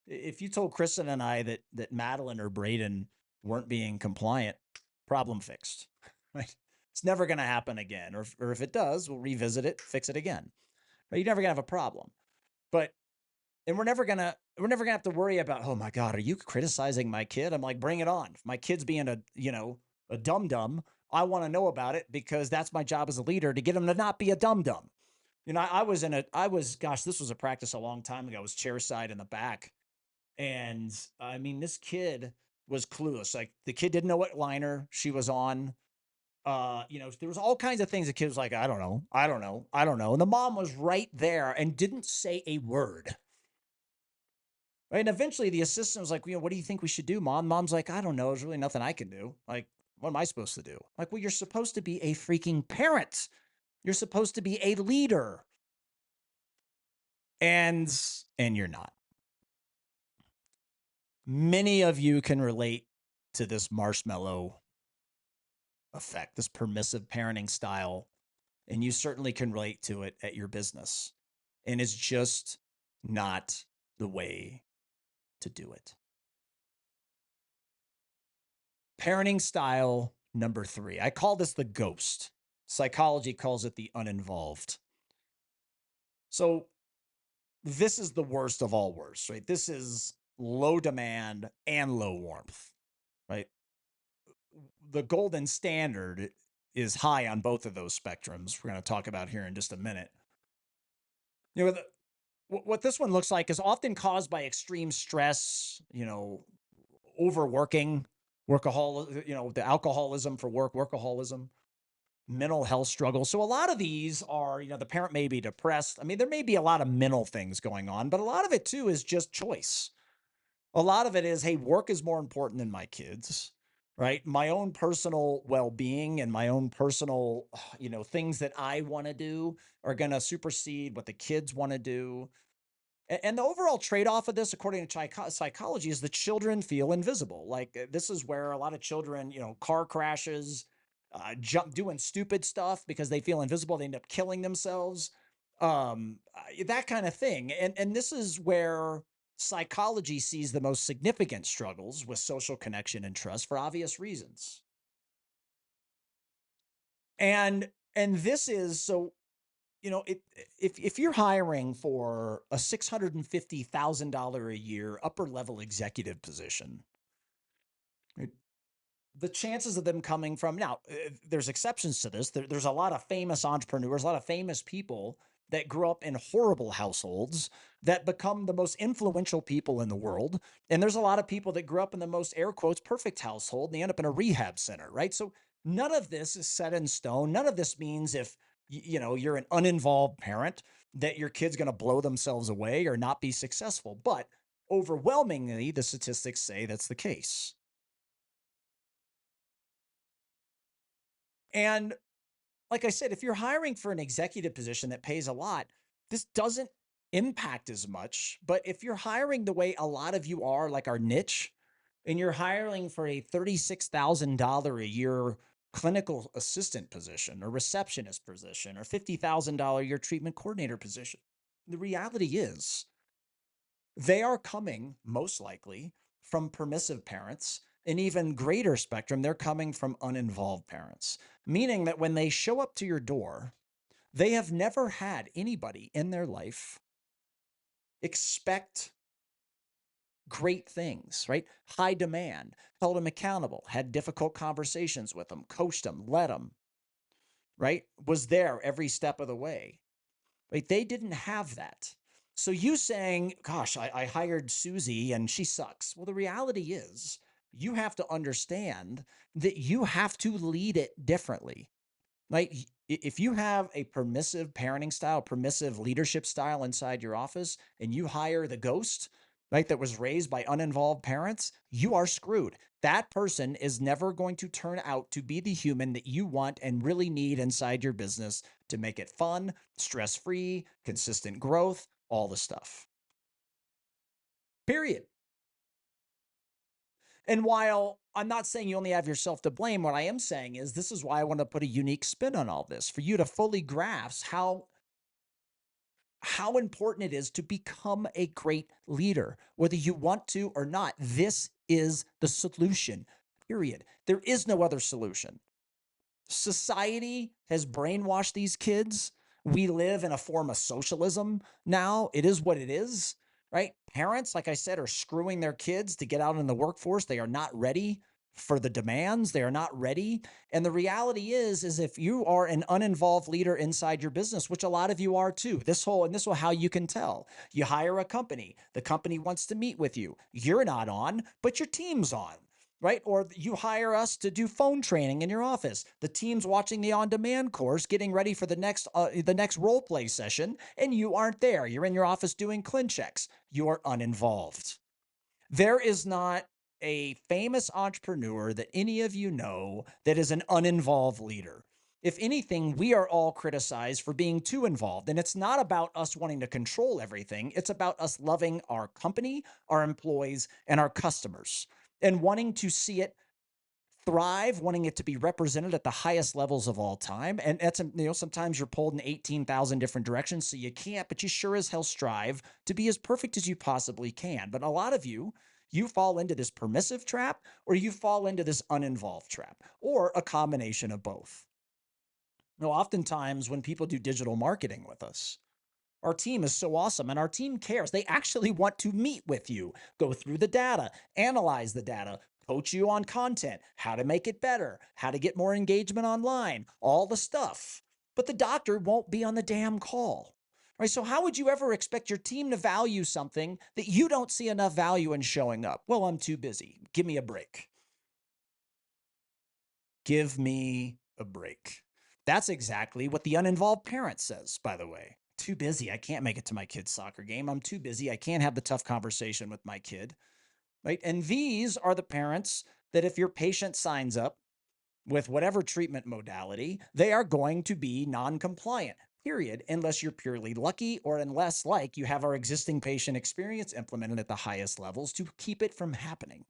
if you told Kristen and I that Madeline or Braden weren't being compliant, problem fixed. Right? It's never going to happen again. Or if it does, we'll revisit it, fix it again. But you're never going to have a problem. And we're never gonna have to worry about, oh my God, are you criticizing my kid? I'm like, bring it on. If my kid's being a dum-dum, I want to know about it, because that's my job as a leader, to get him to not be a dum-dum. Gosh, this was a practice a long time ago. I was chairside in the back. And I mean, this kid was clueless. Like, the kid didn't know what liner she was on. There was all kinds of things. The kid was like, I don't know. And the mom was right there and didn't say a word. Right. And eventually the assistant was like, what do you think we should do, Mom? Mom's like, I don't know. There's really nothing I can do. Like, what am I supposed to do? Like, well, you're supposed to be a freaking parent. You're supposed to be a leader. And you're not. Many of you can relate to this marshmallow effect, this permissive parenting style, and you certainly can relate to it at your business. And it's just not the way to do it. Parenting style number 3. I call this the ghost. Psychology calls it the uninvolved. So this is the worst of all worst, right? This is low demand and low warmth, right? The golden standard is high on both of those spectrums. We're going to talk about here in just a minute. What this one looks like is often caused by extreme stress, overworking, the alcoholism for work, workaholism, mental health struggles. So a lot of these are, the parent may be depressed. I mean, there may be a lot of mental things going on, but a lot of it too is just choice. A lot of it is, hey, work is more important than my kids, right? My own personal well-being and my own personal, things that I want to do are going to supersede what the kids want to do. And the overall trade-off of this, according to psychology, is the children feel invisible. Like, this is where a lot of children, car crashes, doing stupid stuff because they feel invisible. They end up killing themselves, that kind of thing. And this is where psychology sees the most significant struggles with social connection and trust, for obvious reasons. And this is so. If you're hiring for a $650,000 a year upper level executive position, right, the chances of them coming from now, there's exceptions to this. There's a lot of famous entrepreneurs, a lot of famous people that grew up in horrible households that become the most influential people in the world. And there's a lot of people that grew up in the most, air quotes, perfect household, and they end up in a rehab center, right? So none of this is set in stone. None of this means if you're an uninvolved parent that your kid's going to blow themselves away or not be successful. But overwhelmingly, the statistics say that's the case. And like I said, if you're hiring for an executive position that pays a lot, this doesn't impact as much. But if you're hiring the way a lot of you are, like our niche, and you're hiring for a $36,000 a year clinical assistant position or receptionist position or $50,000 a year treatment coordinator position, the reality is they are coming most likely from permissive parents. An even greater spectrum, they're coming from uninvolved parents, meaning that when they show up to your door, they have never had anybody in their life expect great things, right? High demand, held them accountable, had difficult conversations with them, coached them, led them, right? Was there every step of the way, right? They didn't have that. So you saying, gosh, I hired Susie and she sucks. Well, the reality is you have to understand that you have to lead it differently, right? If you have a permissive parenting style, permissive leadership style inside your office, and you hire the ghost, right, that was raised by uninvolved parents, you are screwed. That person is never going to turn out to be the human that you want and really need inside your business to make it fun, stress free, consistent growth, all the stuff. Period. And while I'm not saying you only have yourself to blame, what I am saying is this is why I want to put a unique spin on all this for you to fully grasp how important it is to become a great leader, whether you want to or not. This is the solution, period. There is no other solution. Society has brainwashed these kids. We live in a form of socialism now. It is what it is, right? Parents, like I said, are screwing their kids to get out in the workforce. They are not ready for the demands. They are not ready. And the reality is if you are an uninvolved leader inside your business, which a lot of you are too, this will how you can tell. You hire a company. The company wants to meet with you. You're not on, but your team's on. Right? Or you hire us to do phone training in your office. The team's watching the on-demand course, getting ready for the next role play session, and you aren't there. You're in your office doing ClinChecks. You are uninvolved. There is not a famous entrepreneur that any of you know that is an uninvolved leader. If anything, we are all criticized for being too involved. And it's not about us wanting to control everything. It's about us loving our company, our employees, and our customers and wanting to see it thrive, wanting it to be represented at the highest levels of all time. And that's, sometimes you're pulled in 18,000 different directions, so you can't, but you sure as hell strive to be as perfect as you possibly can. But a lot of you fall into this permissive trap, or you fall into this uninvolved trap, or a combination of both. Oftentimes when people do digital marketing with us, our team is so awesome and our team cares. They actually want to meet with you, go through the data, analyze the data, coach you on content, how to make it better, how to get more engagement online, all the stuff. But the doctor won't be on the damn call. Right? So how would you ever expect your team to value something that you don't see enough value in showing up? Well, I'm too busy. Give me a break. Give me a break. That's exactly what the uninvolved parent says, by the way. Too busy. I can't make it to my kid's soccer game. I'm too busy. I can't have the tough conversation with my kid. Right? And these are the parents that if your patient signs up with whatever treatment modality, they are going to be non-compliant, period, unless you're purely lucky or unless, like, you have our existing patient experience implemented at the highest levels to keep it from happening.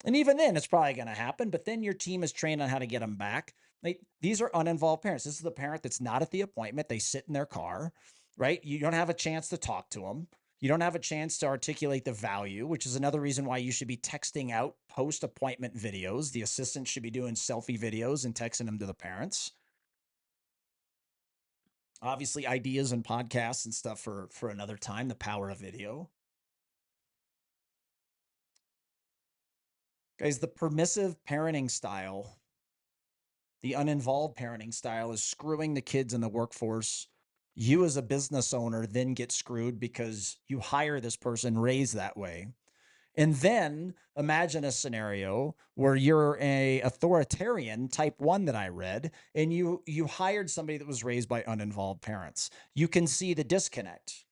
And even then, it's probably going to happen, but then your team is trained on how to get them back. Like, these are uninvolved parents. This is the parent that's not at the appointment. They sit in their car, right? You don't have a chance to talk to them. You don't have a chance to articulate the value, which is another reason why you should be texting out post-appointment videos. The assistant should be doing selfie videos and texting them to the parents. Obviously, ideas and podcasts and stuff for another time, the power of video. Guys, the permissive parenting style, the uninvolved parenting style, is screwing the kids in the workforce. You as a business owner then get screwed because you hire this person raised that way. And then imagine a scenario where you're a authoritarian type 1 that I read, and you hired somebody that was raised by uninvolved parents. You can see the disconnect.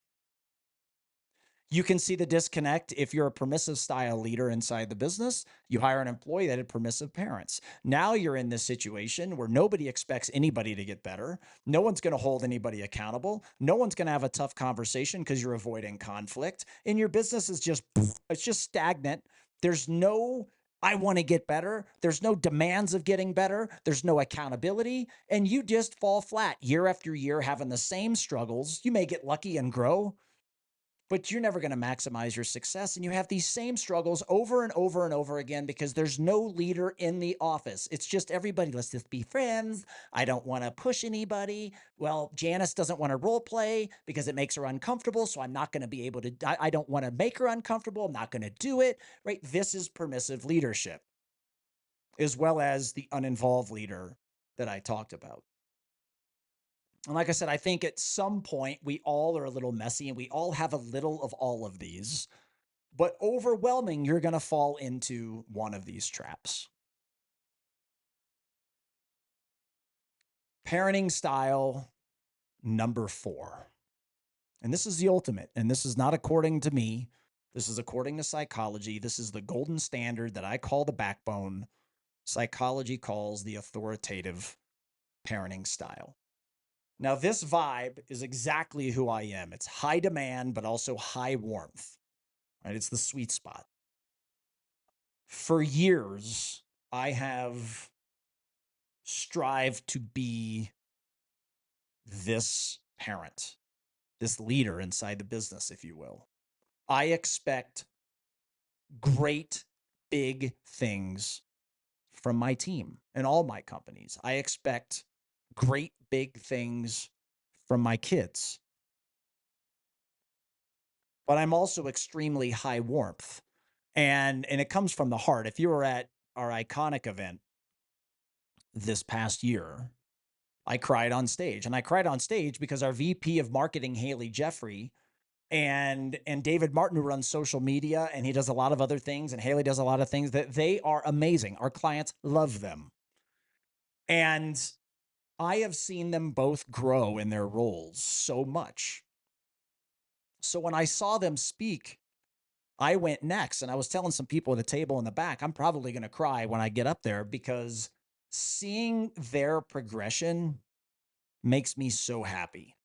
You can see the disconnect if you're a permissive style leader inside the business. You hire an employee that had permissive parents. Now you're in this situation where nobody expects anybody to get better. No one's going to hold anybody accountable. No one's going to have a tough conversation because you're avoiding conflict. And your business is it's just stagnant. There's no I want to get better. There's no demands of getting better. There's no accountability. And you just fall flat year after year, having the same struggles. You may get lucky and grow, but you're never going to maximize your success. And you have these same struggles over and over and over again because there's no leader in the office. It's just everybody, let's just be friends. I don't want to push anybody. Well, Janice doesn't want to role play because it makes her uncomfortable. So I'm not going to be able to, I don't want to make her uncomfortable. I'm not going to do it, right? This is permissive leadership, as well as the uninvolved leader that I talked about. And like I said, I think at some point we all are a little messy and we all have a little of all of these, but overwhelming, you're going to fall into one of these traps. Parenting style number 4. And this is the ultimate. And this is not according to me. This is according to psychology. This is the golden standard that I call the backbone. Psychology calls the authoritative parenting style. Now, this vibe is exactly who I am. It's high demand, but also high warmth, right? It's the sweet spot. For years, I have strived to be this parent, this leader inside the business, if you will. I expect great, big things from my team and all my companies. I expect great, big things from my kids. But I'm also extremely high warmth. And it comes from the heart. If you were at our iconic event this past year, I cried on stage. And I cried on stage because our VP of marketing, Haley Jeffrey, and David Martin, who runs social media, and he does a lot of other things, and Haley does a lot of things, that they are amazing. Our clients love them. And I have seen them both grow in their roles so much. So when I saw them speak, I went next, and I was telling some people at the table in the back, I'm probably going to cry when I get up there, because seeing their progression makes me so happy.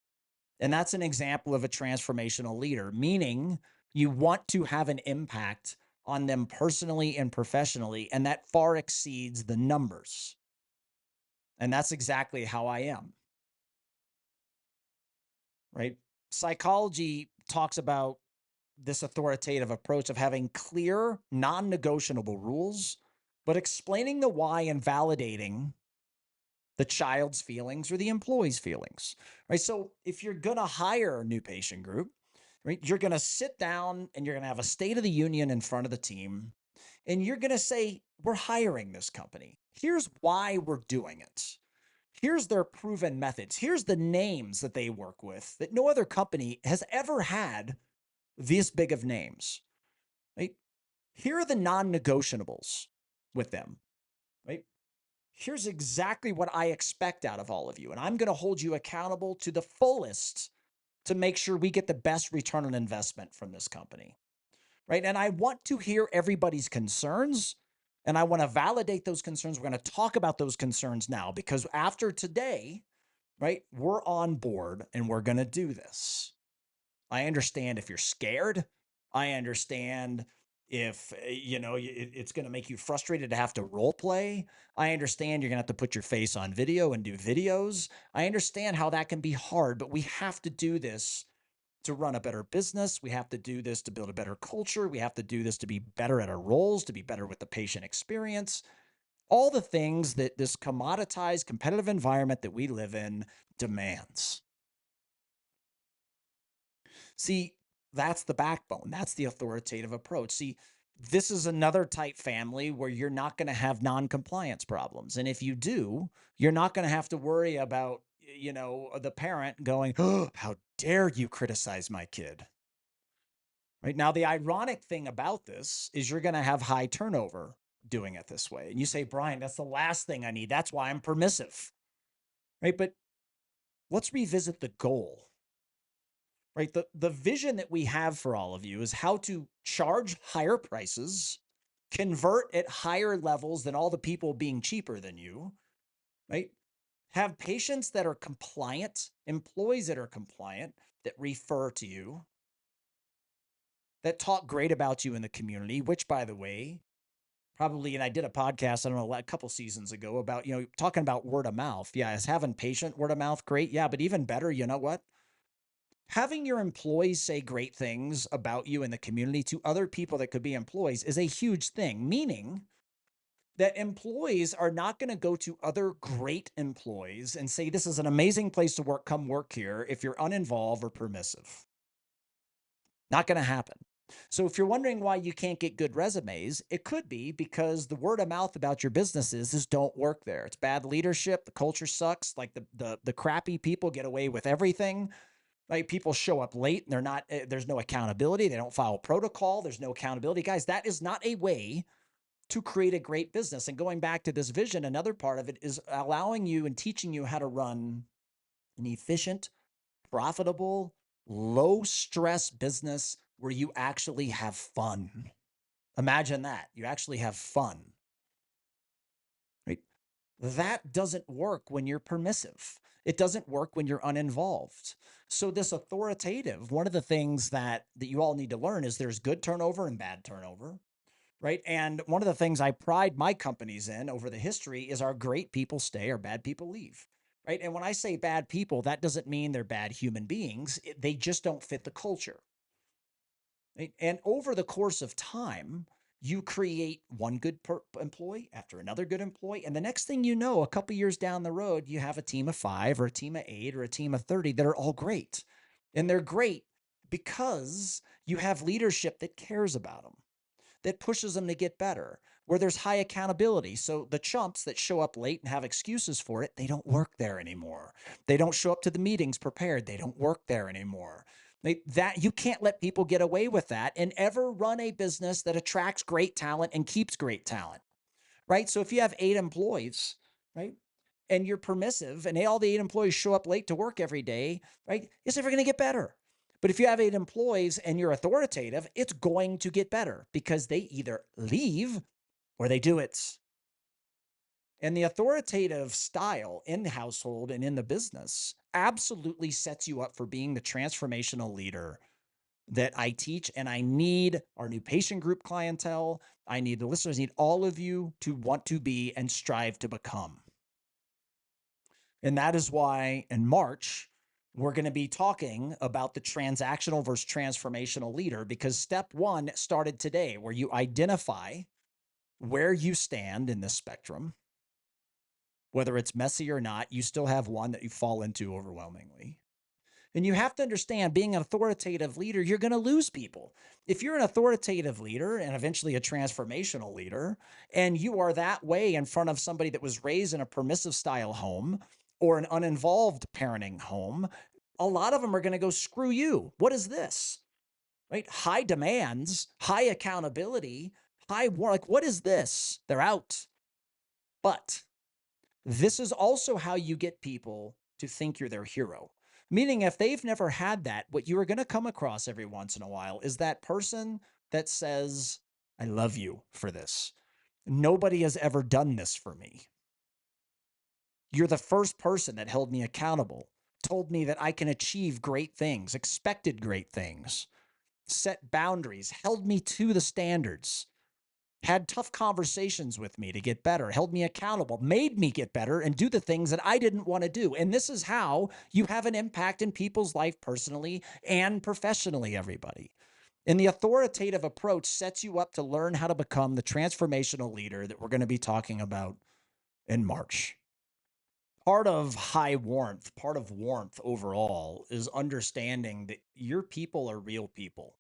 And that's an example of a transformational leader, meaning you want to have an impact on them personally and professionally, and that far exceeds the numbers. And that's exactly how I am, right? Psychology talks about this authoritative approach of having clear, non-negotiable rules, but explaining the why and validating the child's feelings or the employee's feelings, right? So if you're going to hire a new patient group, right, you're going to sit down and you're going to have a State of the Union in front of the team, and you're going to say, we're hiring this company. Here's why we're doing it. Here's their proven methods. Here's the names that they work with that no other company has ever had this big of names, right? Here are the non-negotiables with them, right? Here's exactly what I expect out of all of you. And I'm going to hold you accountable to the fullest to make sure we get the best return on investment from this company, right? And I want to hear everybody's concerns, and I want to validate those concerns. We're going to talk about those concerns now, because after today, right, we're on board and we're going to do this. I understand if you're scared. I understand if, it's going to make you frustrated to have to role play. I understand you're going to have to put your face on video and do videos. I understand how that can be hard, but we have to do this to run a better business. We have to do this to build a better culture. We have to do this to be better at our roles, to be better with the patient experience. All the things that this commoditized, competitive environment that we live in demands. See, that's the backbone. That's the authoritative approach. See, this is another type family where you're not going to have non-compliance problems. And if you do, you're not going to have to worry about, the parent going, oh, how dare you criticize my kid? Right now, the ironic thing about this is you're going to have high turnover doing it this way. And you say, Brian, that's the last thing I need. That's why I'm permissive. Right? But let's revisit the goal. Right? The vision that we have for all of you is how to charge higher prices, convert at higher levels than all the people being cheaper than you, right? Have patients that are compliant, employees that are compliant, that refer to you, that talk great about you in the community, which, by the way, probably, and I did a podcast, I don't know, a couple seasons ago about, talking about word of mouth. Yeah, is having patient word of mouth great? Yeah, but even better, you know what? Having your employees say great things about you in the community to other people that could be employees is a huge thing, meaning that employees are not going to go to other great employees and say, this is an amazing place to work, come work here, if you're uninvolved or permissive. Not going to happen. So if you're wondering why you can't get good resumes, it could be because the word of mouth about your businesses is don't work there. It's bad leadership. The culture sucks. Like the crappy people get away with everything. Right? People show up late and they're not, there's no accountability. They don't follow protocol. There's no accountability. Guys, that is not a way to create a great business. And going back to this vision, another part of it is allowing you and teaching you how to run an efficient, profitable, low stress business where you actually have fun. Imagine that. You actually have fun, right? That doesn't work when you're permissive. It doesn't work when you're uninvolved. So this authoritative, one of the things that you all need to learn is there's good turnover and bad turnover, right? And one of the things I pride my companies in over the history is our great people stay, our bad people leave, right? And when I say bad people, that doesn't mean they're bad human beings. They just don't fit the culture, right? And over the course of time, you create one good employee after another good employee. And the next thing you know, a couple years down the road, you have a team of 5 or a team of 8 or a team of 30 that are all great. And they're great because you have leadership that cares about them, that pushes them to get better, where there's high accountability. So the chumps that show up late and have excuses for it, they don't work there anymore. They don't show up to the meetings prepared. They don't work there anymore. That you can't let people get away with that and ever run a business that attracts great talent and keeps great talent, right? So if you have 8 employees, right, and you're permissive and all the 8 employees show up late to work every day, right, it's never going to get better. But if you have 8 employees and you're authoritative, it's going to get better because they either leave or they do it. And the authoritative style in the household and in the business absolutely sets you up for being the transformational leader that I teach. And I need our new patient group clientele. I need the listeners, I need all of you to want to be and strive to become. And that is why in March, we're going to be talking about the transactional versus transformational leader, because step 1 started today, where you identify where you stand in this spectrum. Whether it's messy or not, you still have one that you fall into overwhelmingly. And you have to understand, being an authoritative leader, you're going to lose people. If you're an authoritative leader and eventually a transformational leader, and you are that way in front of somebody that was raised in a permissive style home or an uninvolved parenting home, a lot of them are going to go, screw you. What is this? Right? High demands, high accountability, high war. Like, what is this? They're out. But this is also how you get people to think you're their hero. Meaning, if they've never had that, what you are going to come across every once in a while is that person that says, I love you for this. Nobody has ever done this for me. You're the first person that held me accountable, told me that I can achieve great things, expected great things, set boundaries, held me to the standards, had tough conversations with me to get better, held me accountable, made me get better and do the things that I didn't want to do. And this is how you have an impact in people's life personally and professionally, everybody. And the authoritative approach sets you up to learn how to become the transformational leader that we're going to be talking about in March. Part of high warmth, part of warmth overall, is understanding that your people are real people.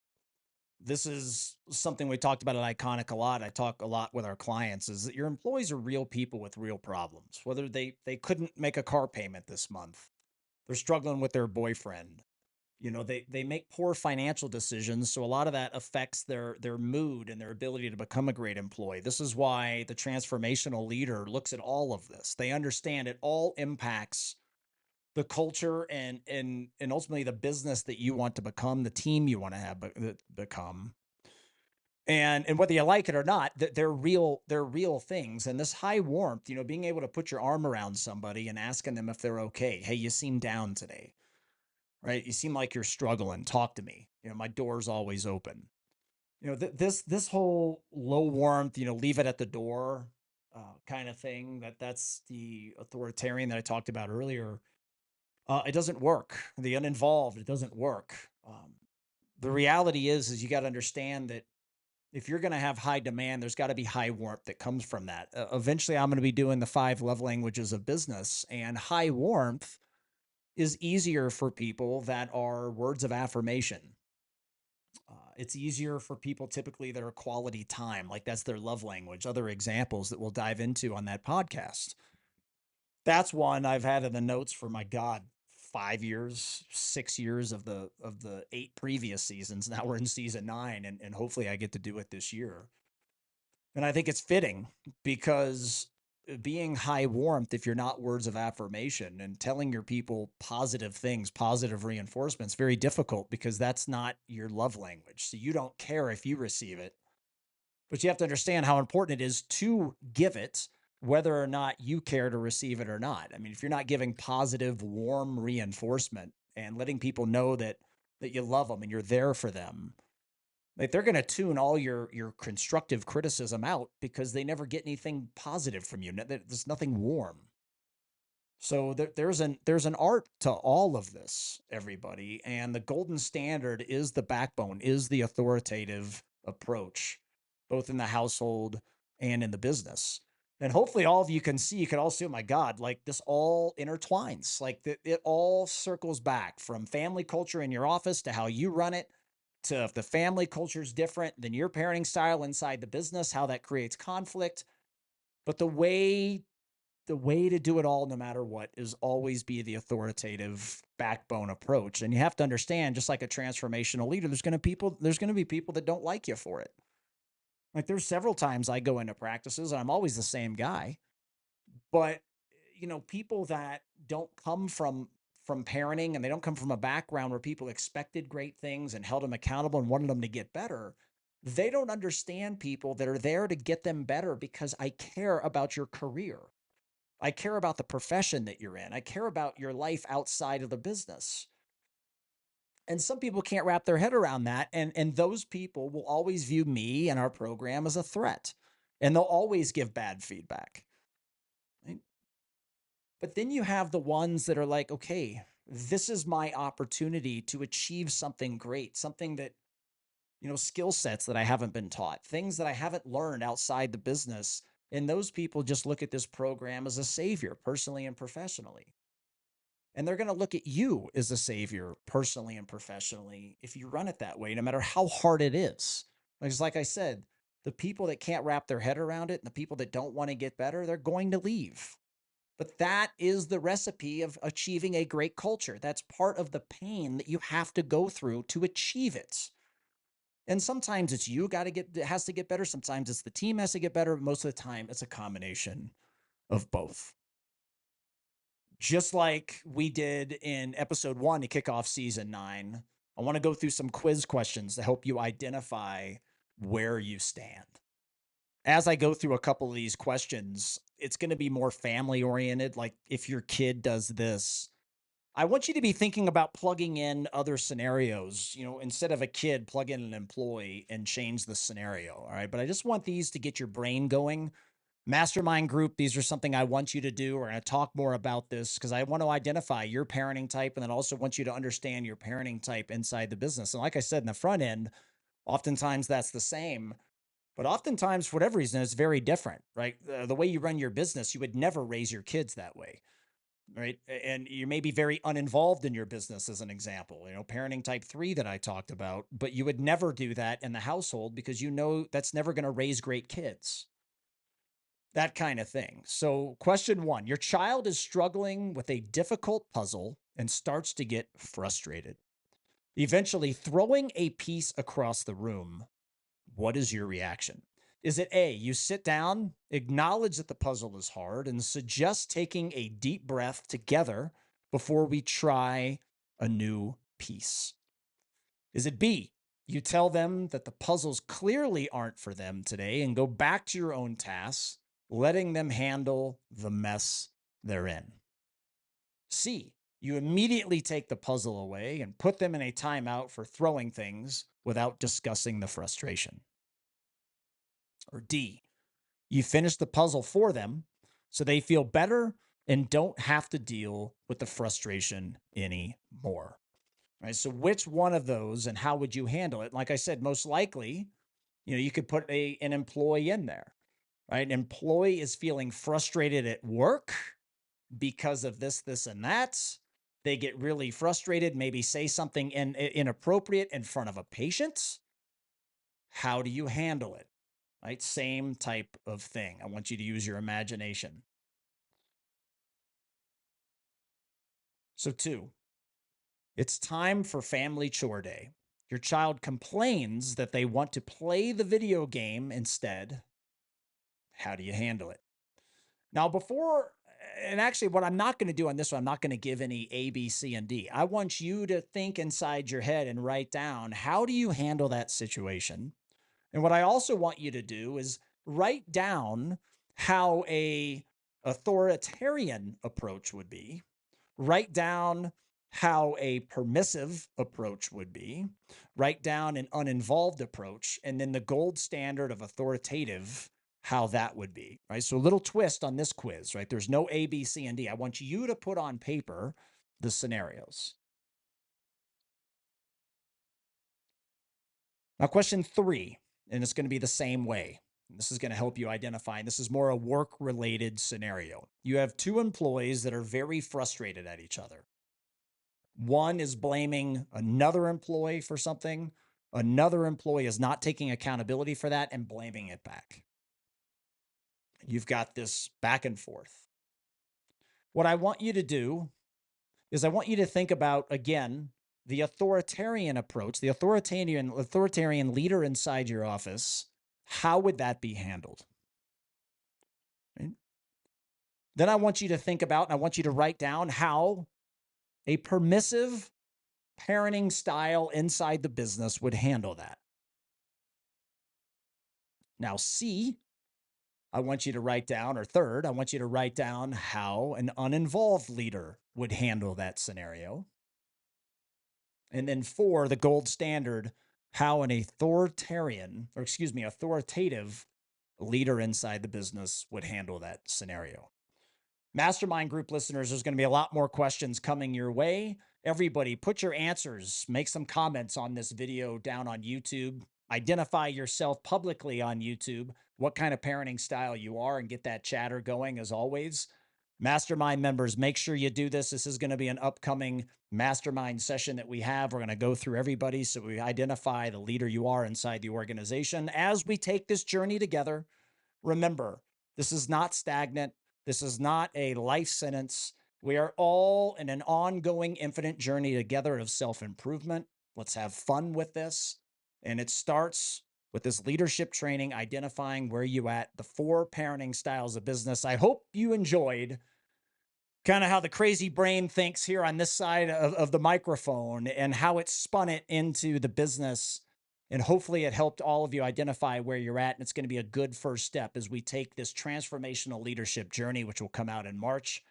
This is something we talked about at Iconic a lot. I talk a lot with our clients, is that your employees are real people with real problems. Whether they couldn't make a car payment this month, they're struggling with their boyfriend. They make poor financial decisions, so a lot of that affects their mood and their ability to become a great employee. This is why the transformational leader looks at all of this. They understand it all impacts the culture and ultimately the business that you want to become, the team you want to have become. And whether you like it or not, they're real things. And this high warmth, being able to put your arm around somebody and asking them if they're okay. Hey, you seem down today, right? You seem like you're struggling. Talk to me. My door's always open. This whole low warmth, leave it at the door, kind of thing. That's the authoritarian that I talked about earlier. It doesn't work. The uninvolved, it doesn't work. The reality is you got to understand that if you're going to have high demand, there's got to be high warmth that comes from that. Eventually, I'm going to be doing the 5 love languages of business, and high warmth is easier for people that are words of affirmation. It's easier for people typically that are quality time, like that's their love language. Other examples that we'll dive into on that podcast. That's one I've had in the notes for, my God, 5 years, 6 years of the 8 previous seasons. Now we're in season 9, and hopefully I get to do it this year. And I think it's fitting because being high warmth, if you're not words of affirmation and telling your people positive things, positive reinforcement's very difficult because that's not your love language. So you don't care if you receive it, but you have to understand how important it is to give it, whether or not you care to receive it or not. I mean, if you're not giving positive, warm reinforcement and letting people know that you love them and you're there for them, like they're going to tune all your constructive criticism out because they never get anything positive from you. There's nothing warm. So there's an art to all of this, everybody, and the golden standard is the backbone, is the authoritative approach, both in the household and in the business. And hopefully all of you can see, you can all see, oh my God, like this all intertwines, like it all circles back from family culture in your office to how you run it, to if the family culture is different than your parenting style inside the business, how that creates conflict. But the way to do it all, no matter what, is always be the authoritative backbone approach. And you have to understand, just like a transformational leader, there's going to be people that don't like you for it. Like there's several times I go into practices and I'm always the same guy, but people that don't come from parenting and they don't come from a background where people expected great things and held them accountable and wanted them to get better, they don't understand people that are there to get them better because I care about your career. I care about the profession that you're in. I care about your life outside of the business. And some people can't wrap their head around that. And those people will always view me and our program as a threat. And they'll always give bad feedback. Right? But then you have the ones that are like, okay, this is my opportunity to achieve something great, something that, skill sets that I haven't been taught, things that I haven't learned outside the business. And those people just look at this program as a savior, personally and professionally. And they're going to look at you as a savior, personally and professionally, if you run it that way, no matter how hard it is. Because, like I said, the people that can't wrap their head around it and the people that don't want to get better, they're going to leave. But that is the recipe of achieving a great culture. That's part of the pain that you have to go through to achieve it. And sometimes it's you has to get better. Sometimes it's the team has to get better. Most of the time, it's a combination of both. Just like we did in episode 1 to kick off season 9, I want to go through some quiz questions to help you identify where you stand. As I go through a couple of these questions, it's going to be more family oriented. Like if your kid does this, I want you to be thinking about plugging in other scenarios. Instead of a kid, plug in an employee and change the scenario. All right. But I just want these to get your brain going. Mastermind group, these are something I want you to do. We're going to talk more about this because I want to identify your parenting type and then also want you to understand your parenting type inside the business. And like I said, in the front end, oftentimes that's the same, but oftentimes for whatever reason, it's very different, right? The way you run your business, you would never raise your kids that way, right? And you may be very uninvolved in your business as an example, parenting type 3 that I talked about, but you would never do that in the household because that's never going to raise great kids. That kind of thing. So, question 1, your child is struggling with a difficult puzzle and starts to get frustrated, eventually throwing a piece across the room. What is your reaction? Is it A, you sit down, acknowledge that the puzzle is hard, and suggest taking a deep breath together before we try a new piece? Is it B, you tell them that the puzzles clearly aren't for them today and go back to your own tasks, letting them handle the mess they're in? C, you immediately take the puzzle away and put them in a timeout for throwing things without discussing the frustration. Or D, you finish the puzzle for them so they feel better and don't have to deal with the frustration anymore. Right? So which one of those and how would you handle it? Like I said, most likely, you could put an employee in there, right? An employee is feeling frustrated at work because of this, and that. They get really frustrated, maybe say something inappropriate in front of a patient. How do you handle it? Right? Same type of thing. I want you to use your imagination. So 2, it's time for family chore day. Your child complains that they want to play the video game instead, How do you handle it? Now, and actually, what I'm not going to do on this one, I'm not going to give any A, B, C, and D. I want you to think inside your head and write down, how do you handle that situation? And what I also want you to do is write down how a authoritarian approach would be. Write down how a permissive approach would be. Write down an uninvolved approach, and then the gold standard of authoritative, how that would be, right? So a little twist on this quiz, right? There's no A, B, C, and D. I want you to put on paper the scenarios. Now, question 3, and it's going to be the same way. This is going to help you identify, and this is more a work-related scenario. You have 2 employees that are very frustrated at each other. One is blaming another employee for something. Another employee is not taking accountability for that and blaming it back. You've got this back and forth. What I want you to do is I want you to think about, again, the authoritarian approach, the authoritarian leader inside your office. How would that be handled? Right? Then I want you to think about, and I want you to write down how a permissive parenting style inside the business would handle that. Now, C, I want you to write down, or third, I want you to write down how an uninvolved leader would handle that scenario. And then 4, the gold standard, how an authoritative leader inside the business would handle that scenario. Mastermind group listeners, there's going to be a lot more questions coming your way. Everybody, put your answers, make some comments on this video down on YouTube. Identify yourself publicly on YouTube, what kind of parenting style you are, and get that chatter going as always. Mastermind members, make sure you do this. This is going to be an upcoming mastermind session that we have. We're going to go through everybody so we identify the leader you are inside the organization. As we take this journey together, remember, this is not stagnant. This is not a life sentence. We are all in an ongoing, infinite journey together of self-improvement. Let's have fun with this. And it starts with this leadership training, identifying where you at, the 4 parenting styles of business. I hope you enjoyed kind of how the crazy brain thinks here on this side of the microphone and how it spun it into the business. And hopefully it helped all of you identify where you're at. And it's going to be a good first step as we take this transformational leadership journey, which will come out in March.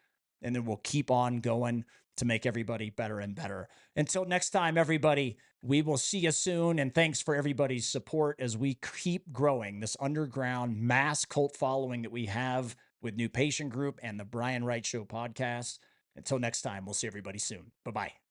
And then we'll keep on going to make everybody better and better. Until next time, everybody, we will see you soon. And thanks for everybody's support as we keep growing this underground mass cult following that we have with New Patient Group and the Brian Wright Show podcast. Until next time, we'll see everybody soon. Bye-bye.